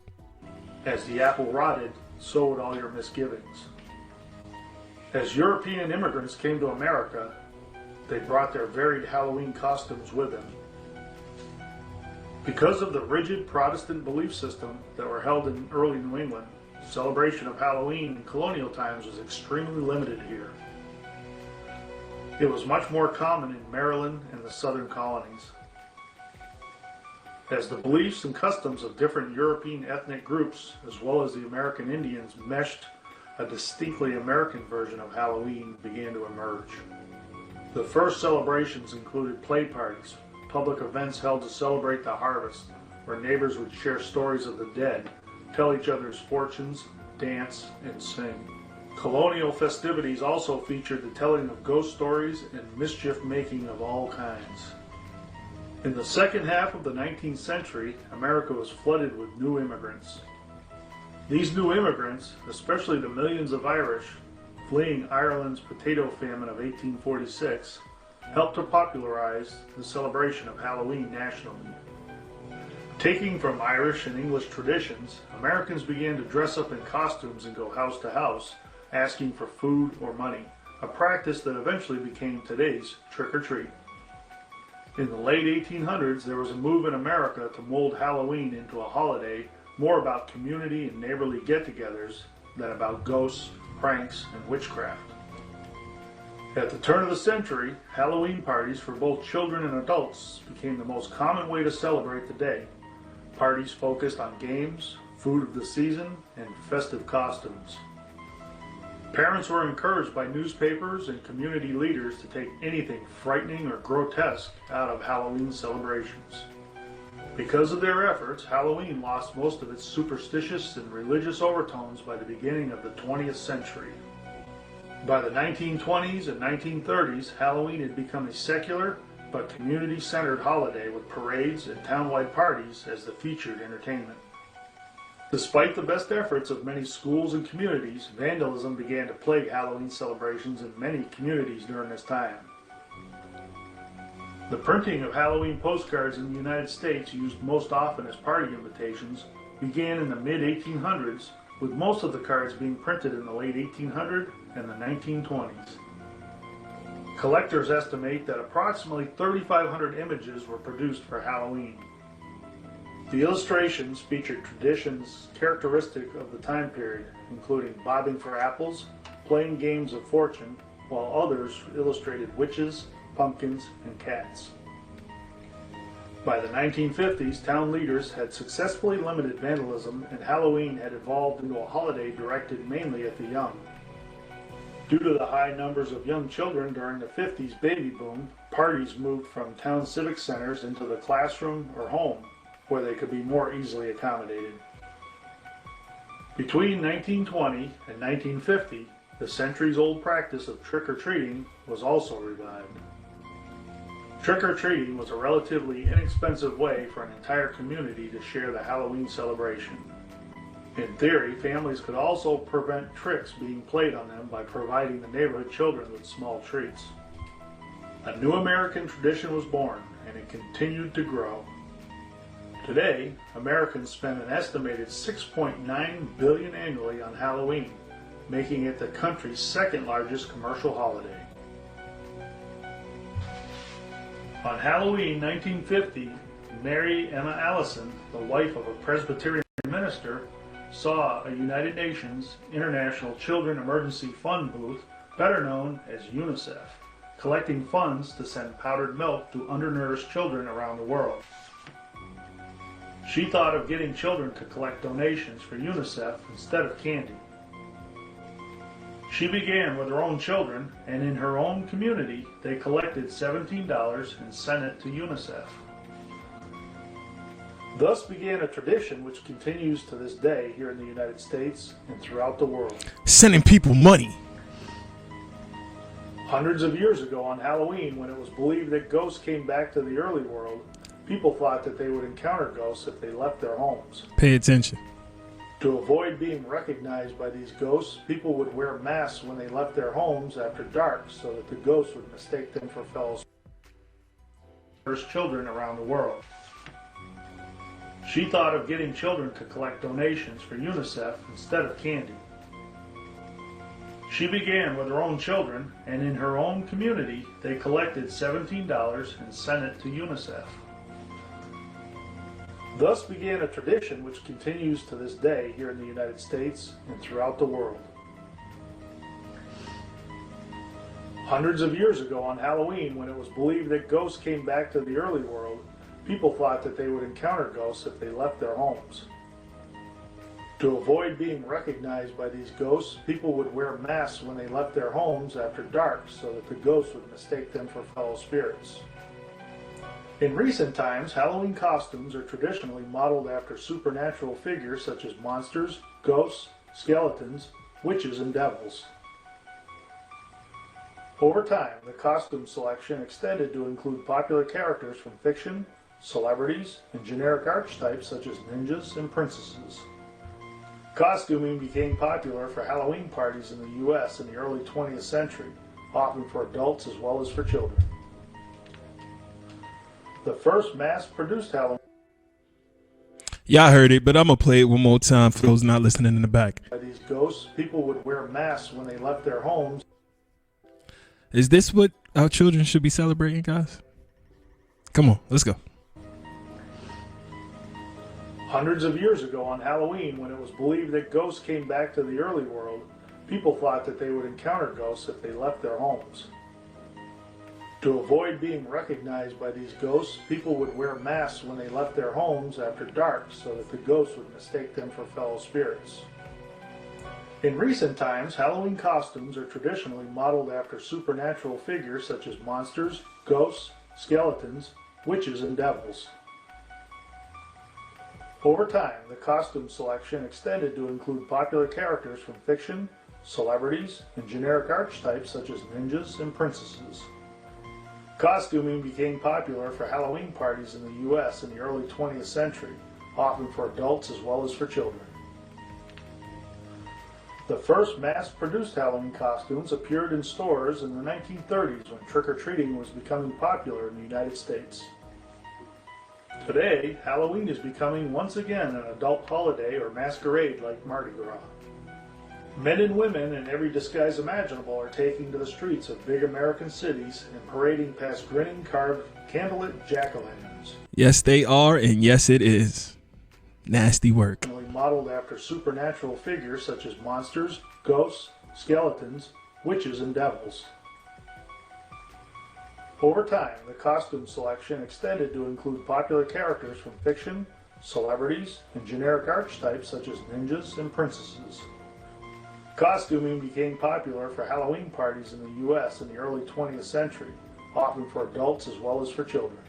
As the apple rotted, so would all your misgivings. As European immigrants came to America, they brought their varied Halloween costumes with them. Because of the rigid Protestant belief system that were held in early New England, celebration of Halloween in colonial times was extremely limited here. It was much more common in Maryland and the southern colonies. As the beliefs and customs of different European ethnic groups, as well as the American Indians, meshed, a distinctly American version of Halloween began to emerge. The first celebrations included play parties, public events held to celebrate the harvest, where neighbors would share stories of the dead, tell each other's fortunes, dance, and sing. Colonial festivities also featured the telling of ghost stories and mischief-making of all kinds. In the second half of the 19th century, America was flooded with new immigrants. These new immigrants, especially the millions of Irish fleeing Ireland's potato famine of 1846, helped to popularize the celebration of Halloween nationally. Taking from Irish and English traditions, Americans began to dress up in costumes and go house to house, asking for food or money, a practice that eventually became today's trick-or-treat. In the late 1800s, there was a move in America to mold Halloween into a holiday more about community and neighborly get-togethers than about ghosts, pranks, and witchcraft. At the turn of the century, Halloween parties for both children and adults became the most common way to celebrate the day. Parties focused on games, food of the season, and festive costumes. Parents were encouraged by newspapers and community leaders to take anything frightening or grotesque out of Halloween celebrations. Because of their efforts, Halloween lost most of its superstitious and religious overtones by the beginning of the 20th century. By the 1920s and 1930s, Halloween had become a secular but community-centered holiday with parades and town-wide parties as the featured entertainment. Despite the best efforts of many schools and communities, vandalism began to plague Halloween celebrations in many communities during this time. The printing of Halloween postcards in the United States, used most often as party invitations, began in the mid-1800s, with most of the cards being printed in the late 1800s and the 1920s. Collectors estimate that approximately 3,500 images were produced for Halloween. The illustrations featured traditions characteristic of the time period, including bobbing for apples, playing games of fortune, while others illustrated witches, pumpkins, and cats. By the 1950s, town leaders had successfully limited vandalism, and Halloween had evolved into a holiday directed mainly at the young. Due to the high numbers of young children during the 50s baby boom, parties moved from town civic centers into the classroom or home, where they could be more easily accommodated. Between 1920 and 1950, the centuries-old practice of trick-or-treating was also revived. Trick-or-treating was a relatively inexpensive way for an entire community to share the Halloween celebration. In theory, families could also prevent tricks being played on them by providing the neighborhood children with small treats. A new American tradition was born, and it continued to grow. Today, Americans spend an estimated $6.9 billion annually on Halloween, making it the country's second largest commercial holiday. On Halloween 1950, Mary Emma Allison, the wife of a Presbyterian minister, saw a United Nations International Children Emergency Fund booth, better known as UNICEF, collecting funds to send powdered milk to undernourished children around the world. She thought of getting children to collect donations for UNICEF instead of candy. She began with her own children, and in her own community, they collected $17 and sent it to UNICEF. Thus began a tradition which continues to this day here in the United States and throughout the world. Sending people money. Hundreds of years ago on Halloween, when it was believed that ghosts came back to the early world, people thought that they would encounter ghosts if they left their homes. Pay attention. To avoid being recognized by these ghosts, people would wear masks when they left their homes after dark so that the ghosts would mistake them for fellow children around the world. She thought of getting children to collect donations for UNICEF instead of candy. She began with her own children, and in her own community, they collected $17 and sent it to UNICEF. Thus began a tradition which continues to this day here in the United States and throughout the world. Hundreds of years ago on Halloween, when it was believed that ghosts came back to the early world, people thought that they would encounter ghosts if they left their homes. To avoid being recognized by these ghosts, people would wear masks when they left their homes after dark so that the ghosts would mistake them for fellow spirits. In recent times, Halloween costumes are traditionally modeled after supernatural figures such as monsters, ghosts, skeletons, witches, and devils. Over time, the costume selection extended to include popular characters from fiction, celebrities, and generic archetypes such as ninjas and princesses. Costuming became popular for Halloween parties in the U.S. in the early 20th century, often for adults as well as for children. The first mass-produced Halloween... Y'all heard it, but I'm going to play it one more time for those not listening in the back. By these ghosts, people would wear masks when they left their homes. Is this what our children should be celebrating, guys? Come on, let's go. Hundreds of years ago on Halloween, when it was believed that ghosts came back to the early world, people thought that they would encounter ghosts if they left their homes. To avoid being recognized by these ghosts, people would wear masks when they left their homes after dark so that the ghosts would mistake them for fellow spirits. In recent times, Halloween costumes are traditionally modeled after supernatural figures such as monsters, ghosts, skeletons, witches, and devils. Over time, the costume selection extended to include popular characters from fiction, celebrities, and generic archetypes such as ninjas and princesses. Costuming became popular for Halloween parties in the U.S. in the early 20th century, often for adults as well as for children. The first mass-produced Halloween costumes appeared in stores in the 1930s when trick-or-treating was becoming popular in the United States. Today, Halloween is becoming once again an adult holiday or masquerade like Mardi Gras. Men and women in every disguise imaginable are taking to the streets of big American cities and parading past grinning, carved, candlelit jack-o'-lanterns. Yes, they are, and yes, it is. Nasty work. Modeled after supernatural figures such as monsters, ghosts, skeletons, witches, and devils. Over time, the costume selection extended to include popular characters from fiction, celebrities, and generic archetypes such as ninjas and princesses. Costuming became popular for Halloween parties in the U.S. in the early 20th century, often for adults as well as for children.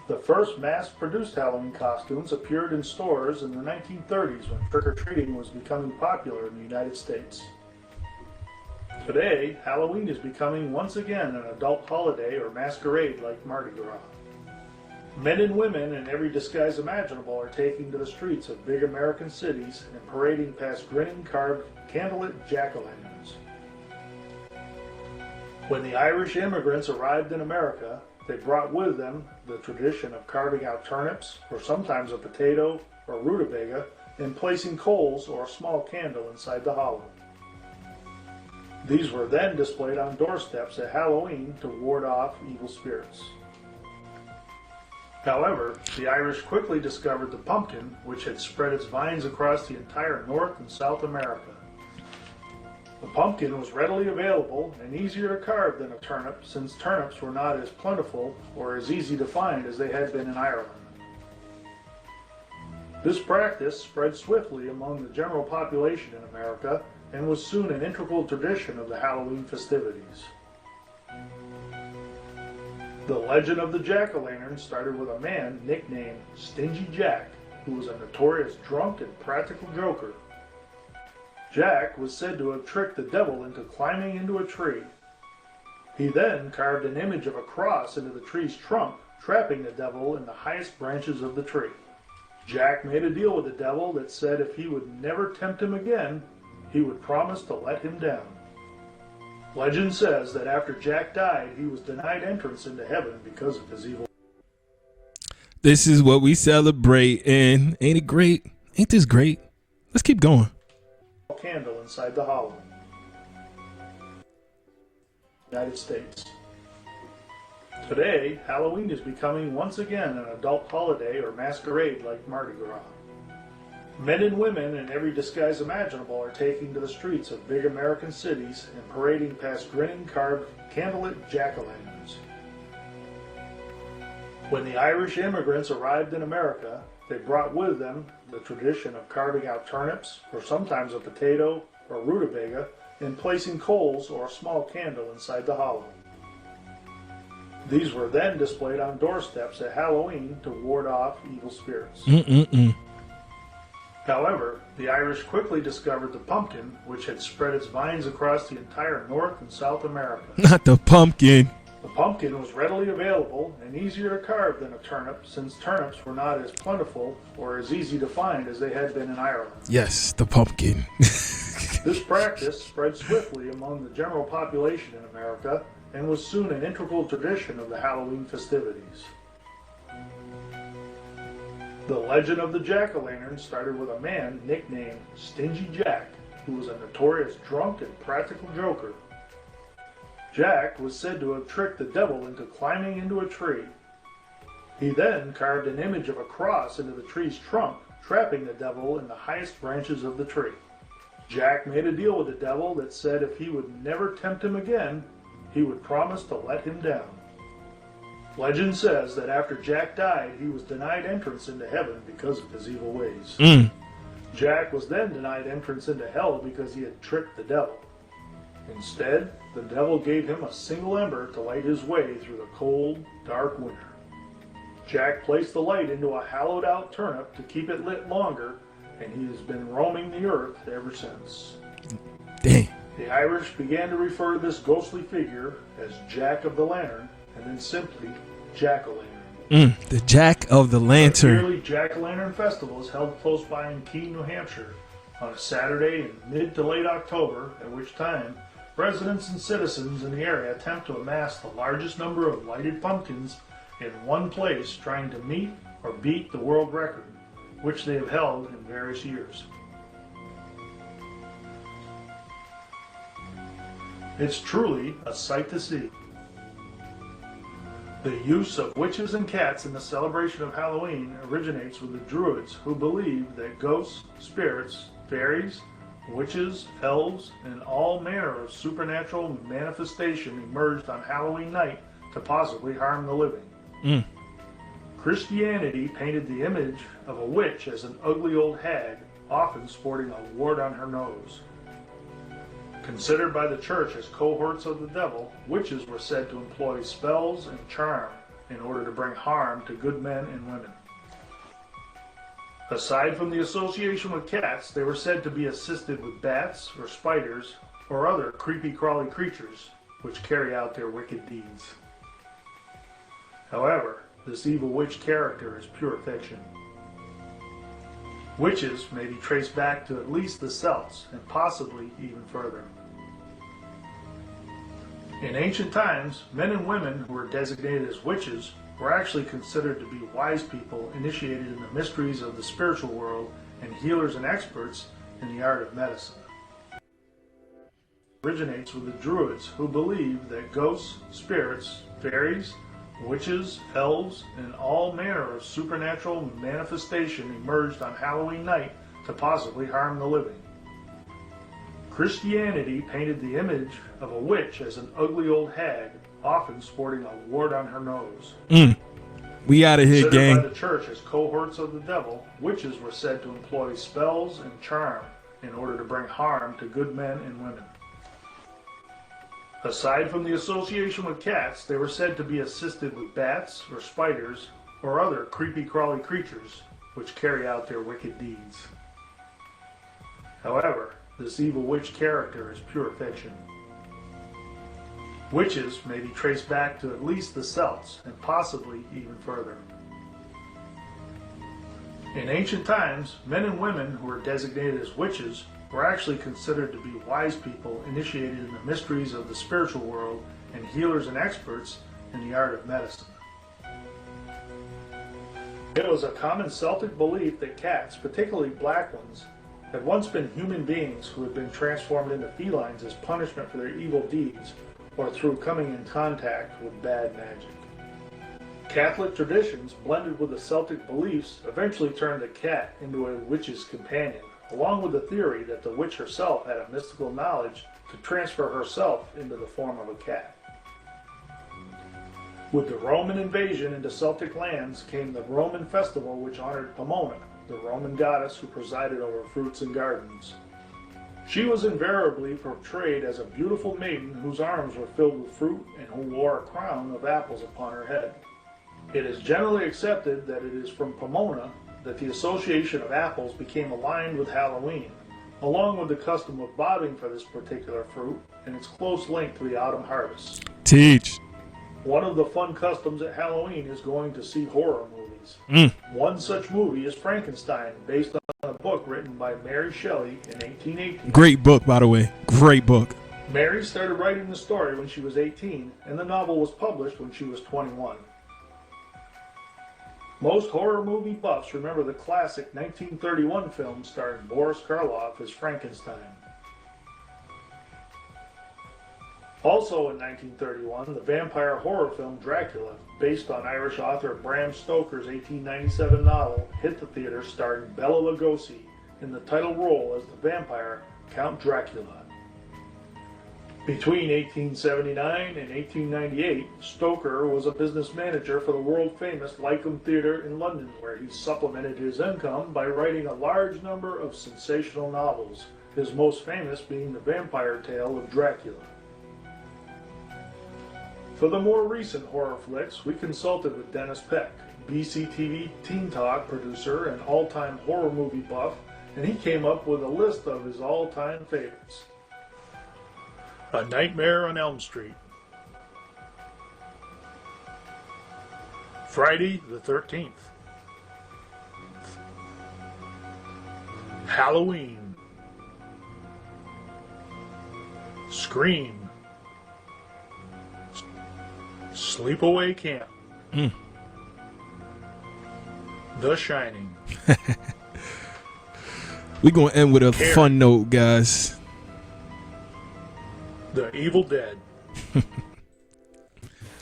The first mass-produced Halloween costumes appeared in stores in the 1930s when trick-or-treating was becoming popular in the United States. Today, Halloween is becoming once again an adult holiday or masquerade like Mardi Gras. Men and women in every disguise imaginable are taking to the streets of big American cities and parading past grinning, carved, candlelit jack-o'-lanterns. When the Irish immigrants arrived in America, they brought with them the tradition of carving out turnips, or sometimes a potato or rutabaga, and placing coals or a small candle inside the hollow. These were then displayed on doorsteps at Halloween to ward off evil spirits. However, the Irish quickly discovered the pumpkin, which had spread its vines across the entire North and South America. The pumpkin was readily available and easier to carve than a turnip, since turnips were not as plentiful or as easy to find as they had been in Ireland. This practice spread swiftly among the general population in America and was soon an integral tradition of the Halloween festivities. The legend of the jack-o'-lantern started with a man nicknamed Stingy Jack, who was a notorious drunk and practical joker. Jack was said to have tricked the devil into climbing into a tree. He then carved an image of a cross into the tree's trunk, trapping the devil in the highest branches of the tree. Jack made a deal with the devil that said if he would never tempt him again, he would promise to let him down. Legend says that after Jack died, he was denied entrance into heaven because of his evil. This is what we celebrate, and ain't it great? Ain't this great? Let's keep going. Candle inside the hollow. United States. Today, Halloween is becoming once again an adult holiday or masquerade like Mardi Gras. Men and women in every disguise imaginable are taking to the streets of big American cities and parading past grinning carved candlelit jack-o'-lanterns. When the Irish immigrants arrived in America, they brought with them the tradition of carving out turnips, or sometimes a potato or rutabaga, and placing coals or a small candle inside the hollow. These were then displayed on doorsteps at Halloween to ward off evil spirits. However, the Irish quickly discovered the pumpkin, which had spread its vines across the entire North and South America. Not the pumpkin. The pumpkin was readily available and easier to carve than a turnip, since turnips were not as plentiful or as easy to find as they had been in Ireland. Yes, the pumpkin. This practice spread swiftly among the general population in America and was soon an integral tradition of the Halloween festivities. The legend of the jack-o'-lantern started with a man nicknamed Stingy Jack, who was a notorious drunk and practical joker. Jack was said to have tricked the devil into climbing into a tree. He then carved an image of a cross into the tree's trunk, trapping the devil in the highest branches of the tree. Jack made a deal with the devil that said if he would never tempt him again, he would promise to let him down. Legend says that after Jack died, he was denied entrance into heaven because of his evil ways. Jack was then denied entrance into hell because he had tricked the devil. Instead, the devil gave him a single ember to light his way through the cold, dark winter. Jack placed the light into a hollowed-out turnip to keep it lit longer, and he has been roaming the earth ever since. Dang. The Irish began to refer to this ghostly figure as Jack of the Lantern, and then simply Jack-o'-lantern. The Jack of the Lantern. The yearly Jack-o'-lantern festival is held close by in Keene, New Hampshire, on a Saturday in mid to late October, at which time residents and citizens in the area attempt to amass the largest number of lighted pumpkins in one place, trying to meet or beat the world record, which they have held in various years. It's truly a sight to see. The use of witches and cats in the celebration of Halloween originates with the Druids, who believed that ghosts, spirits, fairies, witches, elves, and all manner of supernatural manifestation emerged on Halloween night to possibly harm the living. Christianity painted the image of a witch as an ugly old hag, often sporting a wart on her nose. Considered by the church as cohorts of the devil, witches were said to employ spells and charm in order to bring harm to good men and women. Aside from the association with cats, they were said to be assisted with bats or spiders or other creepy crawly creatures which carry out their wicked deeds. However, this evil witch character is pure fiction. Witches may be traced back to at least the Celts, and possibly even further. In ancient times, men and women who were designated as witches were actually considered to be wise people initiated in the mysteries of the spiritual world and healers and experts in the art of medicine. It originates with the Druids, who believed that ghosts, spirits, fairies, Witches, elves, and all manner of supernatural manifestation emerged on Halloween night to possibly harm the living. Christianity painted the image of a witch as an ugly old hag, often sporting a wart on her nose. We out of here, gang. Considered by the church as cohorts of the devil, witches were said to employ spells and charm in order to bring harm to good men and women. Aside from the association with cats, they were said to be assisted with bats or spiders or other creepy-crawly creatures which carry out their wicked deeds. However, this evil witch character is pure fiction. Witches may be traced back to at least the Celts, and possibly even further. In ancient times, men and women who were designated as witches were actually considered to be wise people initiated in the mysteries of the spiritual world and healers and experts in the art of medicine. It was a common Celtic belief that cats, particularly black ones, had once been human beings who had been transformed into felines as punishment for their evil deeds or through coming in contact with bad magic. Catholic traditions, blended with the Celtic beliefs, eventually turned the cat into a witch's companion, along with the theory that the witch herself had a mystical knowledge to transfer herself into the form of a cat. With the Roman invasion into Celtic lands came the Roman festival which honored Pomona, the Roman goddess who presided over fruits and gardens. She was invariably portrayed as a beautiful maiden whose arms were filled with fruit and who wore a crown of apples upon her head. It is generally accepted that it is from Pomona that the association of apples became aligned with Halloween, along with the custom of bobbing for this particular fruit and its close link to the autumn harvest. Teach. One of the fun customs at Halloween is going to see horror movies. One such movie is Frankenstein, based on a book written by Mary Shelley in 1818. Great book, by the way. Great book. Mary started writing the story when she was 18, and the novel was published when she was 21. Most horror movie buffs remember the classic 1931 film starring Boris Karloff as Frankenstein. Also in 1931, the vampire horror film Dracula, based on Irish author Bram Stoker's 1897 novel, hit the theaters starring Bela Lugosi in the title role as the vampire Count Dracula. Between 1879 and 1898, Stoker was a business manager for the world-famous Lyceum Theatre in London, where he supplemented his income by writing a large number of sensational novels, his most famous being the vampire tale of Dracula. For the more recent horror flicks, we consulted with Dennis Peck, BCTV Teen Talk producer and all-time horror movie buff, and he came up with a list of his all-time favorites. A Nightmare on Elm Street, Friday the 13th, Halloween, Scream, Sleepaway Camp, The Shining. We're going to end with a fun note, guys. The Evil Dead.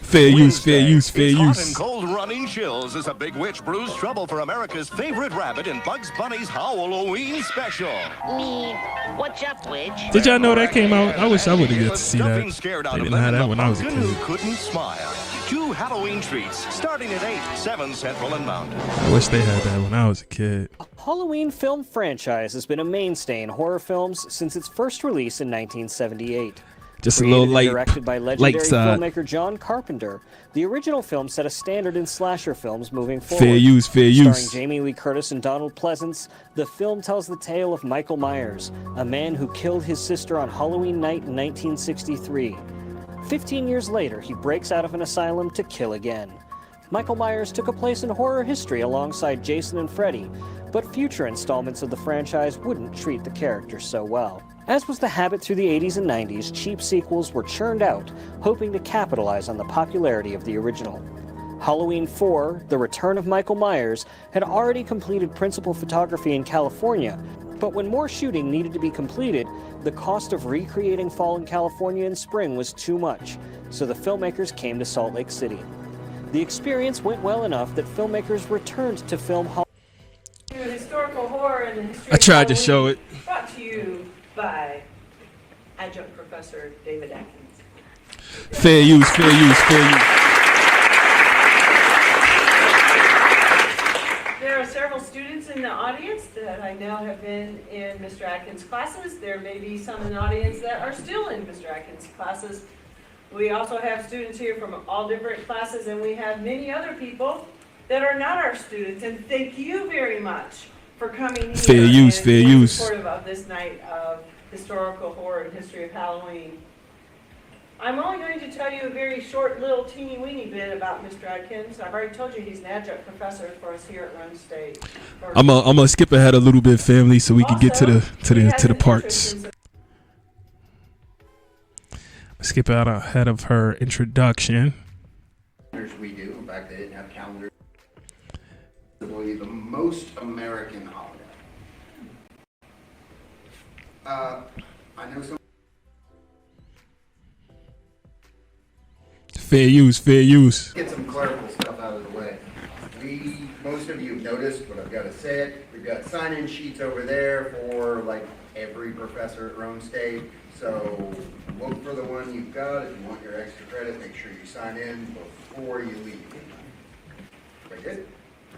Fair use, fair use, fair it's use. Hot and cold running chills as a big witch brews trouble for America's favorite rabbit in Bugs Bunny's Halloween special. Me, what's up, witch? Did y'all know that came out? I wish I would have got to see that. Scared They out of didn't them have and that the when I was a pumpkin kid. who couldn't smile. 2 Halloween treats starting at 8, 7 Central and Mountain. I wish they had that when I was a kid. Halloween film franchise has been a mainstay in horror films since its first release in 1978. Just a little light, Directed by light legendary side. filmmaker John Carpenter, the original film set a standard in slasher films moving forward. Fair use, fair use. Starring Jamie Lee Curtis and Donald Pleasance, the film tells the tale of Michael Myers, a man who killed his sister on Halloween night in 1963. 15 years later, he breaks out of an asylum to kill again. Michael Myers took a place in horror history alongside Jason and Freddy, but future installments of the franchise wouldn't treat the characters so well. As was the habit through the 80s and 90s, cheap sequels were churned out, hoping to capitalize on the popularity of the original. Halloween 4, The Return of Michael Myers, had already completed principal photography in California, but when more shooting needed to be completed, the cost of recreating fall in California in spring was too much, so the filmmakers came to Salt Lake City. The experience went well enough that filmmakers returned to film Historical horror and history. I tried to show it. Brought to you by adjunct professor David Atkins. Fair use, fair use, fair use. There are several students in the audience that I know have been in Mr. Atkins' classes. There may be some in the audience that are still in Mr. Atkins' classes. We also have students here from all different classes, and we have many other people that are not our students. And thank you very much for coming here. Fair use, fair being use. Supportive of this night of historical horror and history of Halloween. I'm only going to tell you a very short little teeny weeny bit about Mr. Atkins. I've already told you he's an adjunct professor for us here at Rhone State. I'm gonna skip ahead a little bit, family, so we can get to the parts. Skip out ahead of her introduction. We do. In fact, they didn't have calendars. Probably the most American holiday. I know some. Fair use, fair use. Get some clerical stuff out of the way. Most of you have noticed, but I've got to say it. We've got sign-in sheets over there for like every professor at Rhone State. So look for the one you've got. If you want your extra credit, make sure you sign in before you leave. Very good?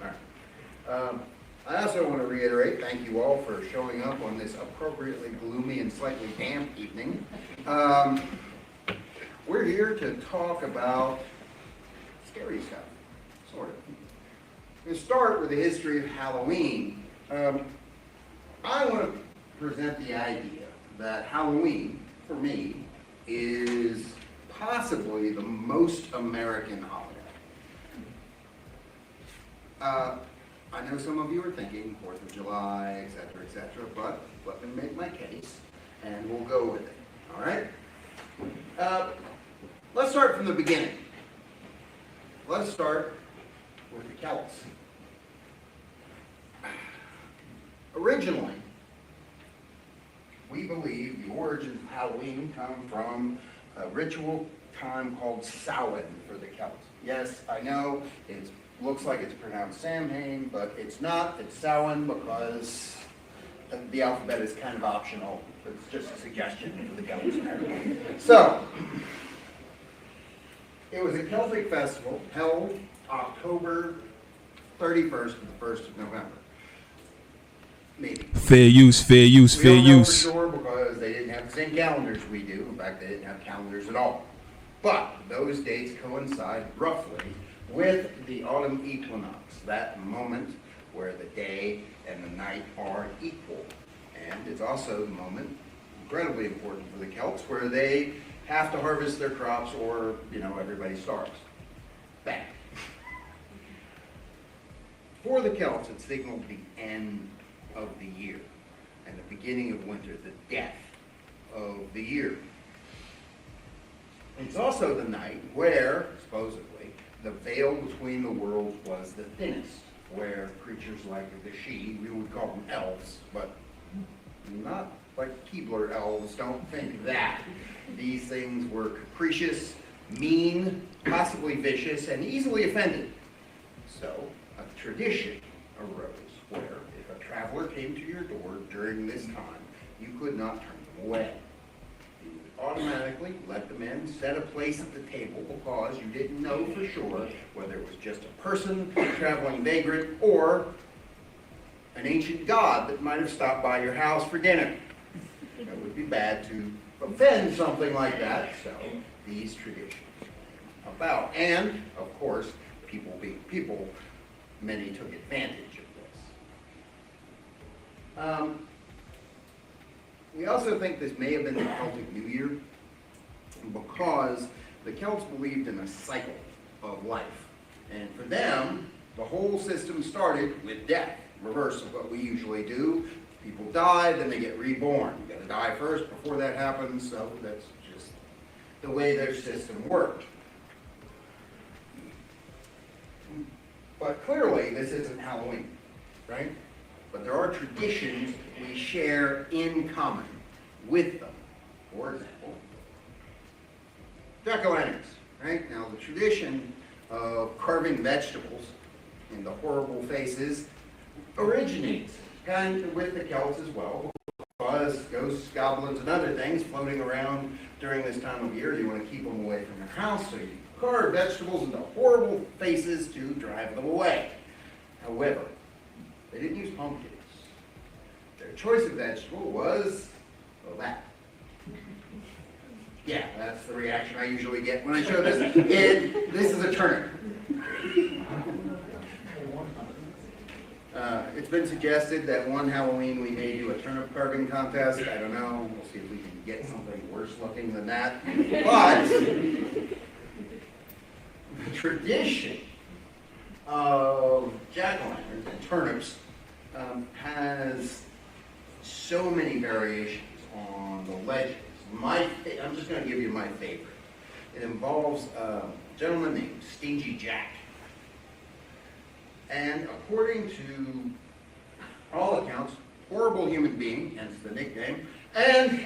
All right. I also want to reiterate, thank you all for showing up on this appropriately gloomy and slightly damp evening. We're here to talk about scary stuff, sort of. We'll start with the history of Halloween. I want to present the idea that Halloween, for me, is possibly the most American holiday. I know some of you are thinking 4th of July, etc., but let me make my case, and we'll go with it, all right? Let's start from the beginning. Let's start with the Celts. Originally, we believe the origins of Halloween come from a ritual time called Samhain for the Celts. Yes, I know it looks like it's pronounced Samhain, but it's not. It's Samhain because the alphabet is kind of optional. It's just a suggestion for the Celts. So, it was a Celtic festival held October 31st to the 1st of November. Maybe. Fair use, fair use, fair use. We don't know for sure because they didn't have the same calendars we do. In fact, they didn't have calendars at all. But those dates coincide roughly with the autumn equinox, that moment where the day and the night are equal. And it's also the moment, incredibly important for the Celts, where they have to harvest their crops or, everybody starves. Bang. For the Celts, it signaled the end of the year and the beginning of winter, the death of the year. It's also the night where, supposedly, the veil between the worlds was the thinnest, where creatures like the Sidhe, we would call them elves, but not like Keebler elves, don't think that. These things were capricious, mean, possibly vicious, and easily offended. So, a tradition arose where if a traveler came to your door during this time, you could not turn them away. You would automatically let them in, set a place at the table because you didn't know for sure whether it was just a person, a traveling vagrant, or an ancient god that might have stopped by your house for dinner. It would be bad to offend something like that, so these traditions came about. And, of course, people being people, many took advantage of this. We also think this may have been the Celtic New Year because the Celts believed in a cycle of life. And for them, the whole system started with death, reverse of what we usually do. People die, then they get reborn. You gotta die first before that happens, so that's just the way their system worked. But clearly, this isn't Halloween, right? But there are traditions we share in common with them. For example, jack-o'-lanterns, right? Now, the tradition of carving vegetables into horrible faces originates, and with the Celts as well, because ghosts, goblins, and other things floating around during this time of year, you want to keep them away from your house, so you carve vegetables into horrible faces to drive them away. However, they didn't use pumpkins. Their choice of vegetable was, well, that. Yeah, that's the reaction I usually get when I show this. This is a turnip. It's been suggested that one Halloween we may do a turnip carving contest. I don't know. We'll see if we can get something worse looking than that. But the tradition of jack-o'-lanterns and turnips has so many variations on the legends. I'm just going to give you my favorite. It involves a gentleman named Stingy Jack. And according to all accounts, horrible human being, hence the nickname, and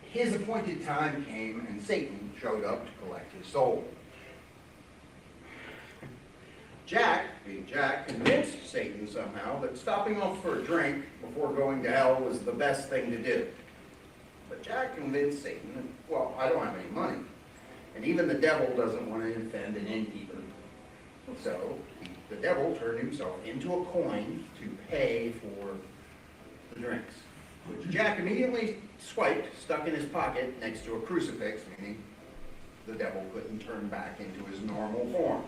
his appointed time came and Satan showed up to collect his soul. Jack, being Jack, convinced Satan somehow that stopping off for a drink before going to hell was the best thing to do. But Jack convinced Satan that, well, I don't have any money. And even the devil doesn't want to offend an innkeeper. So the devil turned himself into a coin to pay for the drinks, which Jack immediately swiped, stuck in his pocket next to a crucifix, meaning the devil couldn't turn back into his normal form.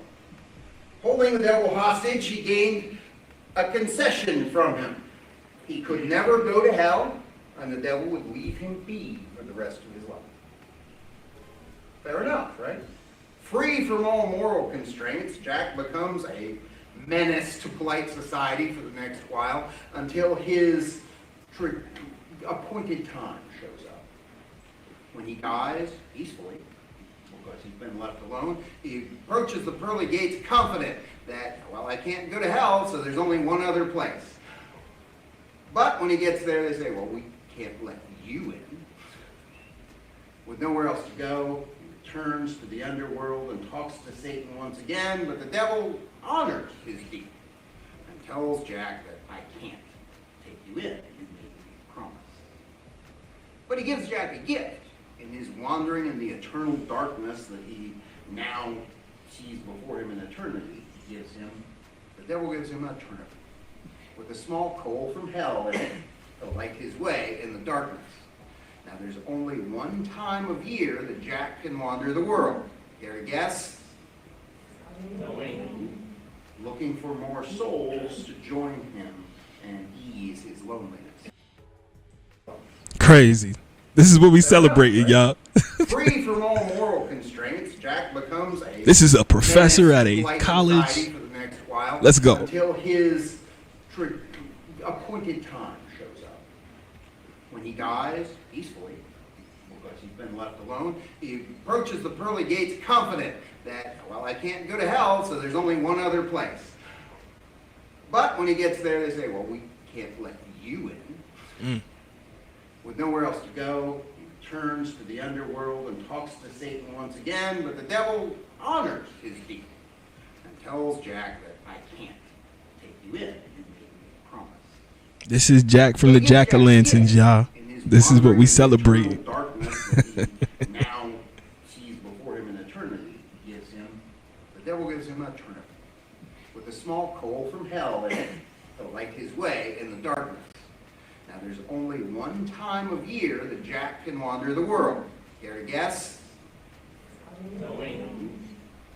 Holding the devil hostage, he gained a concession from him. He could never go to hell, and the devil would leave him be for the rest of his life. Fair enough, right? Free from all moral constraints, Jack becomes a menace to polite society for the next while until his appointed time shows up. When he dies peacefully, because he's been left alone, he approaches the pearly gates confident that, well, I can't go to hell, so there's only one other place. But when he gets there, they say, well, we can't let you in. With nowhere else to go, he returns to the underworld and talks to Satan once again, but the devil honors his deed and tells Jack that I can't take you in. You made me a promise. But he gives Jack a gift. In his wandering in the eternal darkness that he now sees before him in eternity, the devil gives him a turnip with a small coal from hell in it to light his way in the darkness. Now there's only one time of year that Jack can wander the world. Care to guess? Halloween. Looking for more souls to join him and ease his loneliness. Crazy. This is what we celebrated, y'all. Free from all moral constraints, Jack becomes a This is a professor at a college. For the next while, let's go. Until his appointed time shows up. When he dies peacefully, because he's been left alone, he approaches the pearly gates confident that, well, I can't go to hell, so there's only one other place. But when he gets there, they say, well, we can't let you in. With nowhere else to go, he returns to the underworld and talks to Satan once again, but the devil honors his deed and tells Jack that I can't take you in. You made me a promise. This is Jack from the Jack-o'-lanterns, y'all. This is what we celebrate. Darkness that he now sees before him in eternity, the devil gives him a turnip with a small coal from hell in it to light his way in the darkness. Now there's only one time of year that Jack can wander the world. Care to guess? Halloween.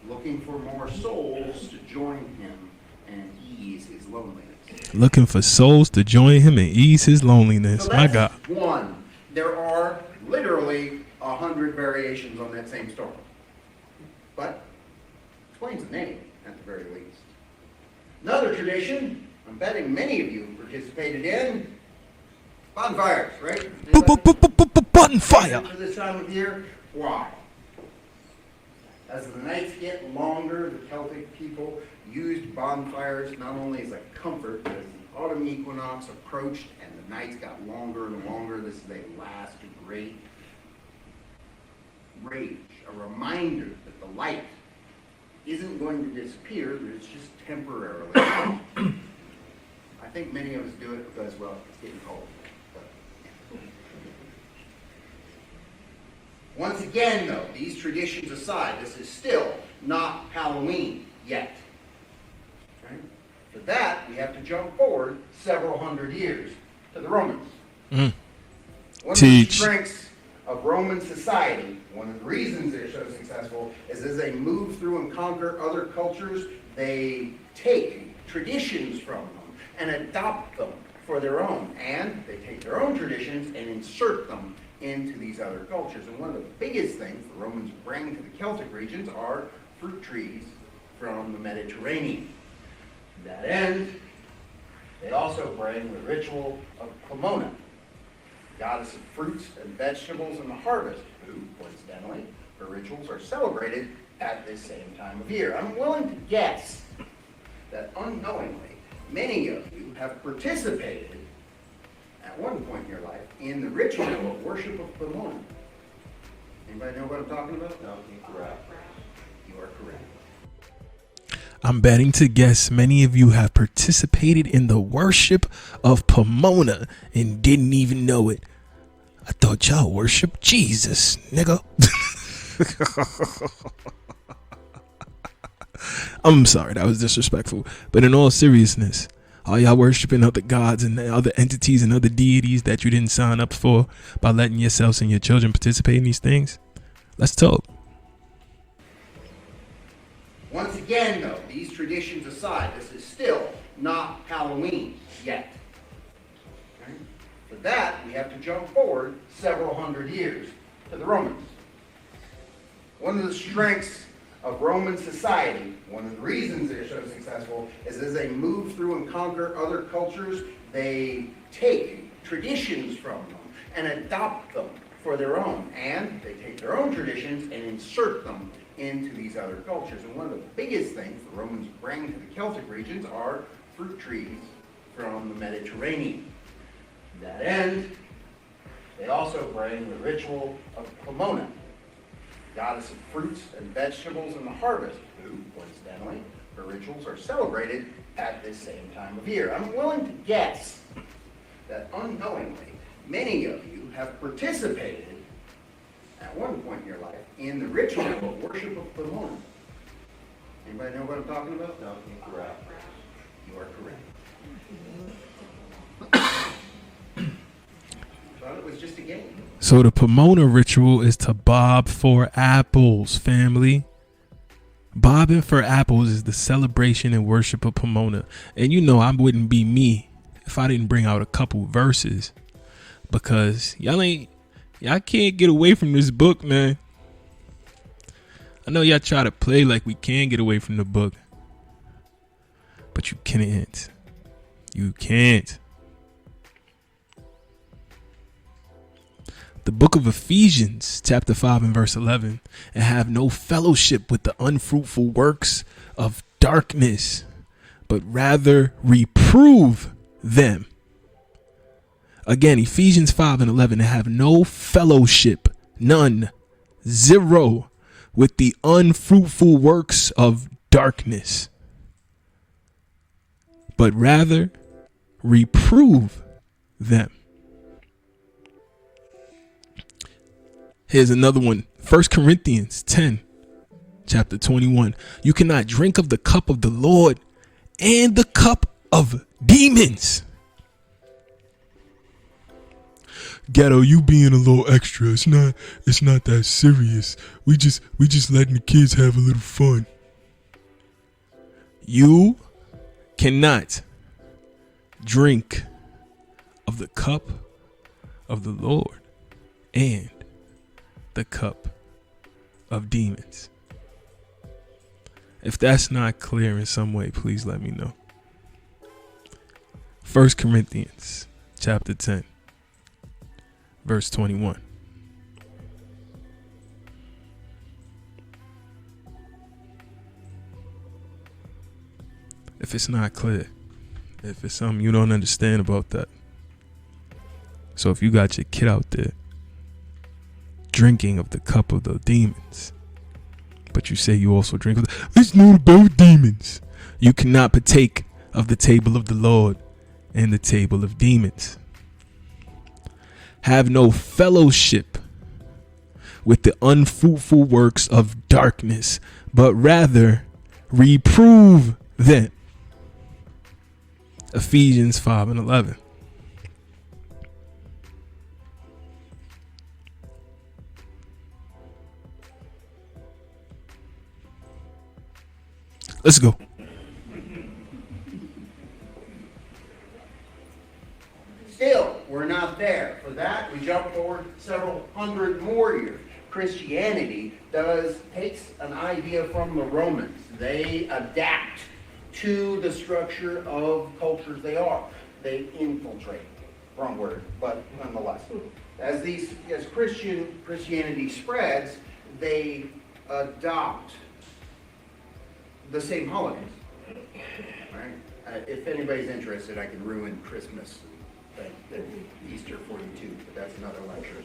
Looking for more souls to join him and ease his loneliness. Looking for souls to join him and ease his loneliness. So My God. One. There are literally 100 variations on that same story. But explains the name at the very least. Another tradition, I'm betting many of you participated in, bonfires, right? Bonfire. For this time of year, why? As the nights get longer, the Celtic people used bonfires not only as a comfort, but as the autumn equinox approached and the nights got longer and longer. This is a last great rage, a reminder that the light isn't going to disappear, but it's just temporarily gone. I think many of us do it because, well, it's getting cold. But once again, though, these traditions aside, this is still not Halloween yet. Right? For that, we have to jump forward several hundred years to the Romans. One of the strengths of Roman society, one of the reasons they're so successful, is as they move through and conquer other cultures, they take traditions from them and adopt them for their own. And they take their own traditions and insert them into these other cultures. And one of the biggest things the Romans bring to the Celtic regions are fruit trees from the Mediterranean. To that end, they also bring the ritual of Pomona, goddess of fruits and vegetables and the harvest, who, coincidentally, her rituals are celebrated at this same time of year. I'm willing to guess that unknowingly, many of you have participated at one point in your life in the ritual of worship of Pomona. Anybody know what I'm talking about? No, correct. You are correct. I'm betting to guess many of you have participated in the worship of Pomona and didn't even know it. I thought y'all worship Jesus, nigga. I'm sorry, that was disrespectful. But in all seriousness, are y'all worshiping other gods and other entities and other deities that you didn't sign up for by letting yourselves and your children participate in these things? Let's talk. Once again, though, these traditions aside, this is still not Halloween yet. Okay? For that, we have to jump forward several hundred years to the Romans. One of the strengths of Roman society, one of the reasons they're so successful, is as they move through and conquer other cultures, they take traditions from them and adopt them for their own. And they take their own traditions and insert them into these other cultures. And one of the biggest things the Romans bring to the Celtic regions are fruit trees from the Mediterranean. To that end, they also bring the ritual of Pomona, goddess of fruits and vegetables and the harvest, who, coincidentally, her rituals are celebrated at this same time of year. I'm willing to guess that unknowingly, many of you have participated at one point in your life in the ritual of worship of Pomona. Anybody know what I'm talking about? No, correct. You are correct. Thought it was just a game. So the Pomona ritual is to bob for apples, family. Bobbing for apples is the celebration and worship of Pomona. And you know I wouldn't be me if I didn't bring out a couple verses, because y'all can't get away from this book, man. I know y'all try to play like we can get away from the book, but you can't. You can't. The book of Ephesians, chapter 5 and verse 11, and have no fellowship with the unfruitful works of darkness, but rather reprove them. Again, Ephesians 5 and 11, and have no fellowship, none, zero, with the unfruitful works of darkness, but rather reprove them. Here's another one. 1 Corinthians 10, chapter 21. You cannot drink of the cup of the Lord and the cup of demons. Ghetto, you being a little extra. It's not that serious. We just letting the kids have a little fun. You cannot drink of the cup of the Lord and the cup of demons. If that's not clear in some way, please let me know. 1 Corinthians chapter 10, verse 21. If it's not clear, if it's something you don't understand about that. So if you got your kid out there drinking of the cup of the demons. But you say you also drink of the... It's not about demons. You cannot partake of the table of the Lord and the table of demons. Have no fellowship with the unfruitful works of darkness, but rather reprove them. Ephesians 5:11. Let's go. Still, we're not there. For that, we jump forward several hundred more years. Christianity takes an idea from the Romans. They adapt to the structure of cultures they are. They infiltrate. Wrong word, but nonetheless. As Christianity spreads, they adopt the same holidays. Right? If anybody's interested, I can ruin Christmas and Easter for you too, but that's another lecture.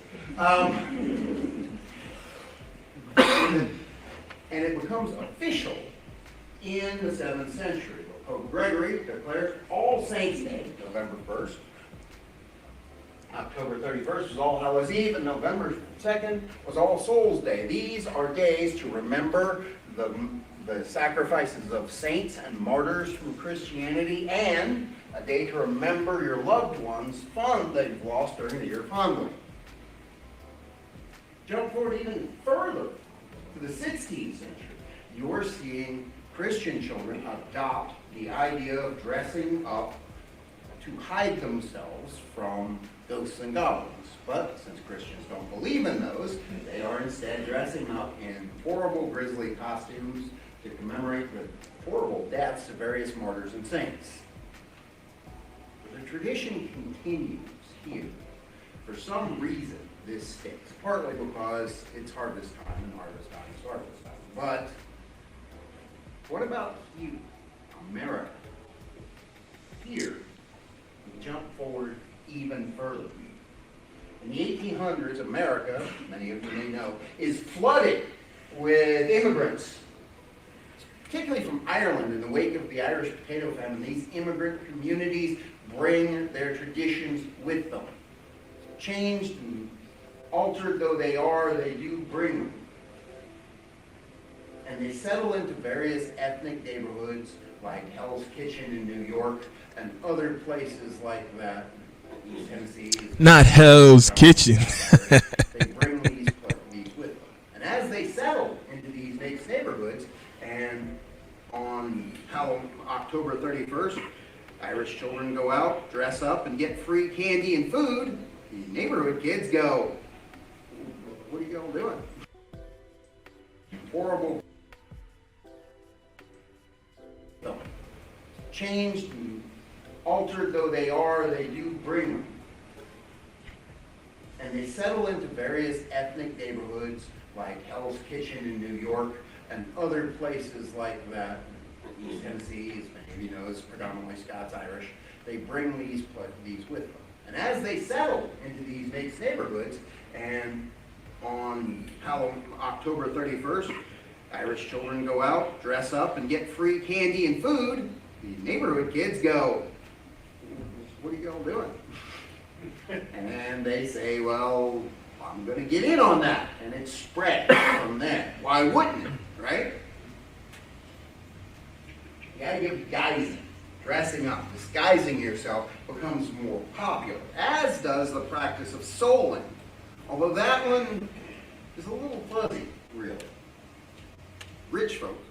And it becomes official in the 7th century. Pope Gregory declares All Saints' Day, November 1st. October 31st was All Hallows Eve, and November 2nd was All Souls' Day. These are days to remember the sacrifices of saints and martyrs from Christianity, and a day to remember your loved ones they've lost during the year fondly. Jump forward even further to the 16th century. You're seeing Christian children adopt the idea of dressing up to hide themselves from ghosts and goblins. But since Christians don't believe in those, they are instead dressing up in horrible, grisly costumes to commemorate the horrible deaths of various martyrs and saints. But the tradition continues here. For some reason, this sticks. Partly because it's harvest time, and harvest time is harvest time. But what about you, America? Here, we jump forward even further. In the 1800s, America, many of you may know, is flooded with immigrants, particularly from Ireland. In the wake of the Irish potato famine, these immigrant communities bring their traditions with them. Changed and altered though they are, they do bring them. And they settle into various ethnic neighborhoods like Hell's Kitchen in New York and other places like that. East Tennessee. Not Hell's Kitchen. They bring these with them. And as they settle into these neighborhoods, and on October 31st, Irish children go out, dress up, and get free candy and food. The neighborhood kids go, what are you all doing? Horrible. Changed and altered though they are, they do bring them. And they settle into various ethnic neighborhoods like Hell's Kitchen in New York and other places like that. East Tennessee, as many of you know, is predominantly Scots-Irish. They bring these with them. And as they settle into these neighborhoods, and on October 31st, Irish children go out, dress up, and get free candy and food. The neighborhood kids go, what are you all doing? And they say, well, I'm going to get in on that. And it spread from there. Why wouldn't it, right? You got to get guising. Dressing up, disguising yourself becomes more popular, as does the practice of souling. Although that one is a little fuzzy, really. Rich folks,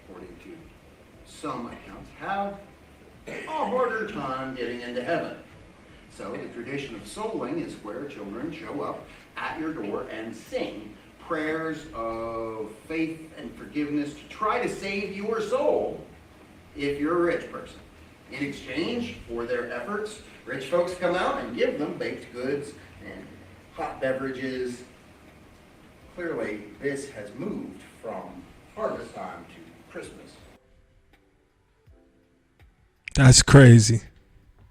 according to some accounts, have a harder time getting into heaven. So the tradition of souling is where children show up at your door and sing prayers of faith and forgiveness to try to save your soul if you're a rich person. In exchange for their efforts, rich folks come out and give them baked goods and hot beverages. Clearly, this has moved from harvest time to Christmas. That's crazy.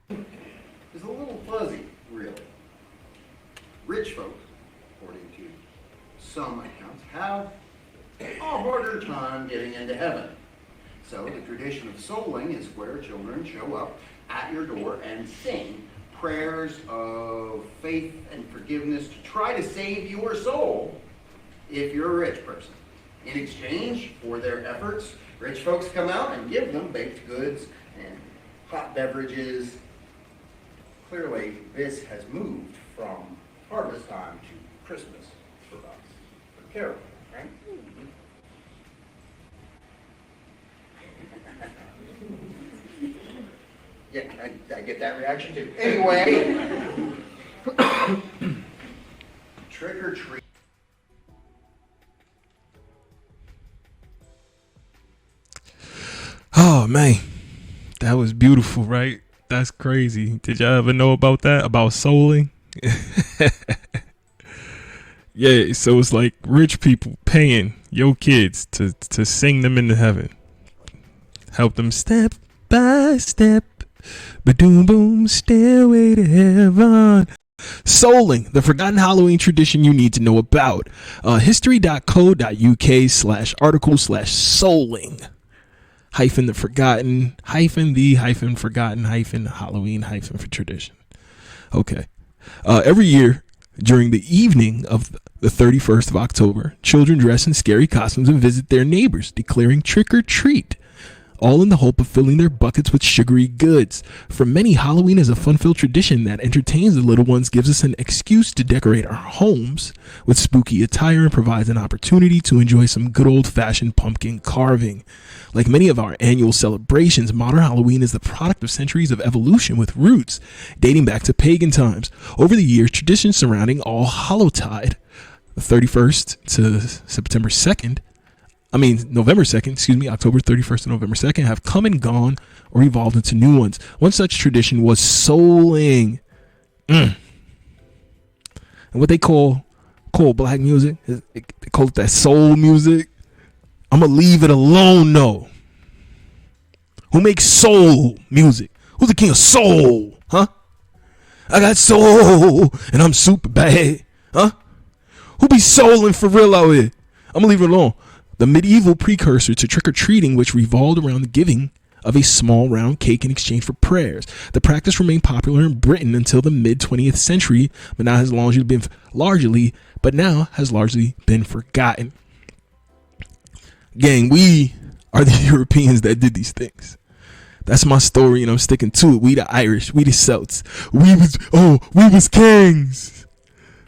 It's a little fuzzy, really. Rich folks, according to some accounts, have a harder time getting into heaven. So the tradition of souling is where children show up at your door and sing prayers of faith and forgiveness to try to save your soul if you're a rich person. In exchange for their efforts, rich folks come out and give them baked goods and hot beverages. Clearly, this has moved from harvest time to Christmas for us, for Carol, right? Yeah, I get that reaction too. Anyway, trick or treat. Oh man, that was beautiful, right? That's crazy. Did y'all ever know about that? About souling? Yeah, so it's like rich people paying your kids to sing them into heaven. Help them step by step. Ba-doom boom, stairway to heaven. Souling, the forgotten Halloween tradition you need to know about. History.co.uk/article/souling. Hyphen the forgotten, hyphen the, hyphen forgotten, hyphen Halloween, hyphen for tradition. Okay. Every year during the evening of the 31st of October, children dress in scary costumes and visit their neighbors, declaring trick or treat, all in the hope of filling their buckets with sugary goods. For many, Halloween is a fun-filled tradition that entertains the little ones, gives us an excuse to decorate our homes with spooky attire, and provides an opportunity to enjoy some good old-fashioned pumpkin carving. Like many of our annual celebrations, modern Halloween is the product of centuries of evolution with roots dating back to pagan times. Over the years, traditions surrounding All Hallowtide, the 31st to November 2nd, October 31st to November 2nd, have come and gone or evolved into new ones. One such tradition was souling. And what they call black music, they call it that soul music. I'm going to leave it alone, though. Who makes soul music? Who's the king of soul? Huh? I got soul, and I'm super bad. Huh? Who be souling for real out here? I'm going to leave it alone. The medieval precursor to trick-or-treating, which revolved around the giving of a small round cake in exchange for prayers. The practice remained popular in Britain until the mid-20th century, but now has largely been forgotten. Gang, we are the Europeans that did these things. That's my story, and I'm sticking to it. We the Irish, we the Celts. We was kings.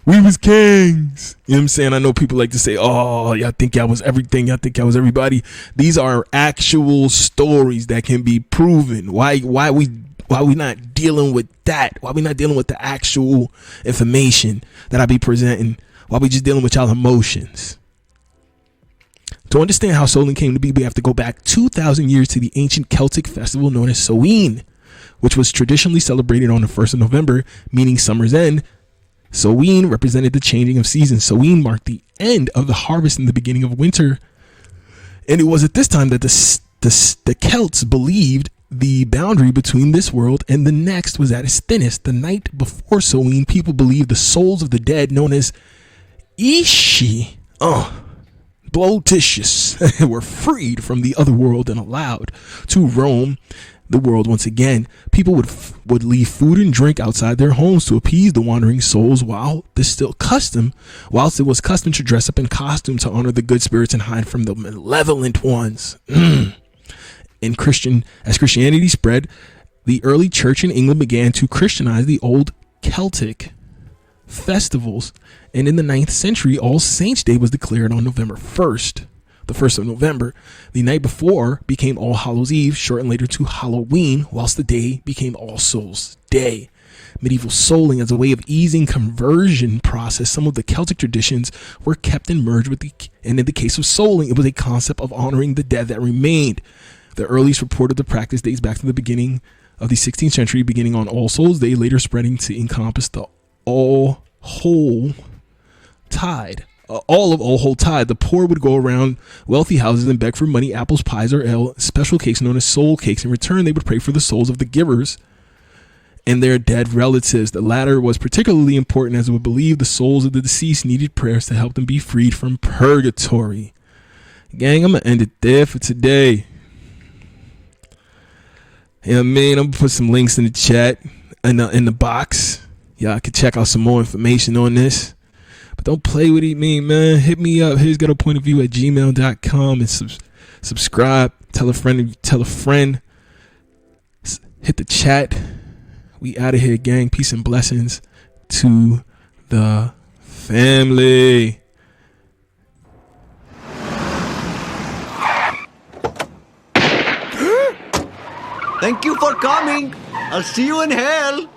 We was kings. You know what I'm saying? I know people like to say, oh, y'all think y'all was everything. Y'all think y'all was everybody. These are actual stories that can be proven. Why we not dealing with that? Why we not dealing with the actual information that I be presenting? Why we just dealing with y'all emotions? To understand how souling came to be, we have to go back 2,000 years to the ancient Celtic festival known as Samhain, which was traditionally celebrated on the 1st of November, meaning summer's end. Samhain represented the changing of seasons. Samhain marked the end of the harvest and the beginning of winter. And it was at this time that the Celts believed the boundary between this world and the next was at its thinnest. The night before Samhain, people believed the souls of the dead, known as Ishi, Blotitious, were freed from the other world and allowed to roam the world once again. People would leave food and drink outside their homes to appease the wandering souls, whilst it was custom to dress up in costume to honor the good spirits and hide from the malevolent ones. As Christianity spread, the early church in England began to Christianize the old Celtic festivals, and in the 9th century, All Saints' Day was declared on November 1st. The 1st of November. The night before became All Hallows Eve, shortened later to Halloween, whilst the day became All Souls' Day. Medieval souling as a way of easing conversion process. Some of the Celtic traditions were kept and merged with and in the case of souling, it was a concept of honoring the dead that remained. The earliest report of the practice dates back to the beginning of the 16th century, beginning on All Souls' Day, later spreading to encompass the All Whole Tide. All Whole Tide. The poor would go around wealthy houses and beg for money, apples, pies, or ale, special cakes known as soul cakes. In return, they would pray for the souls of the givers and their dead relatives. The latter was particularly important as it would believe the souls of the deceased needed prayers to help them be freed from purgatory. Gang, I'm going to end it there for today. You know what I mean? I'm going to put some links in the chat, in the box. Y'all can check out some more information on this. But don't play with it, man. Hit me up. Here's got a point of view at gmail.com and subscribe. Tell a friend. Hit the chat. We out of here, gang. Peace and blessings to the family. Thank you for coming. I'll see you in hell.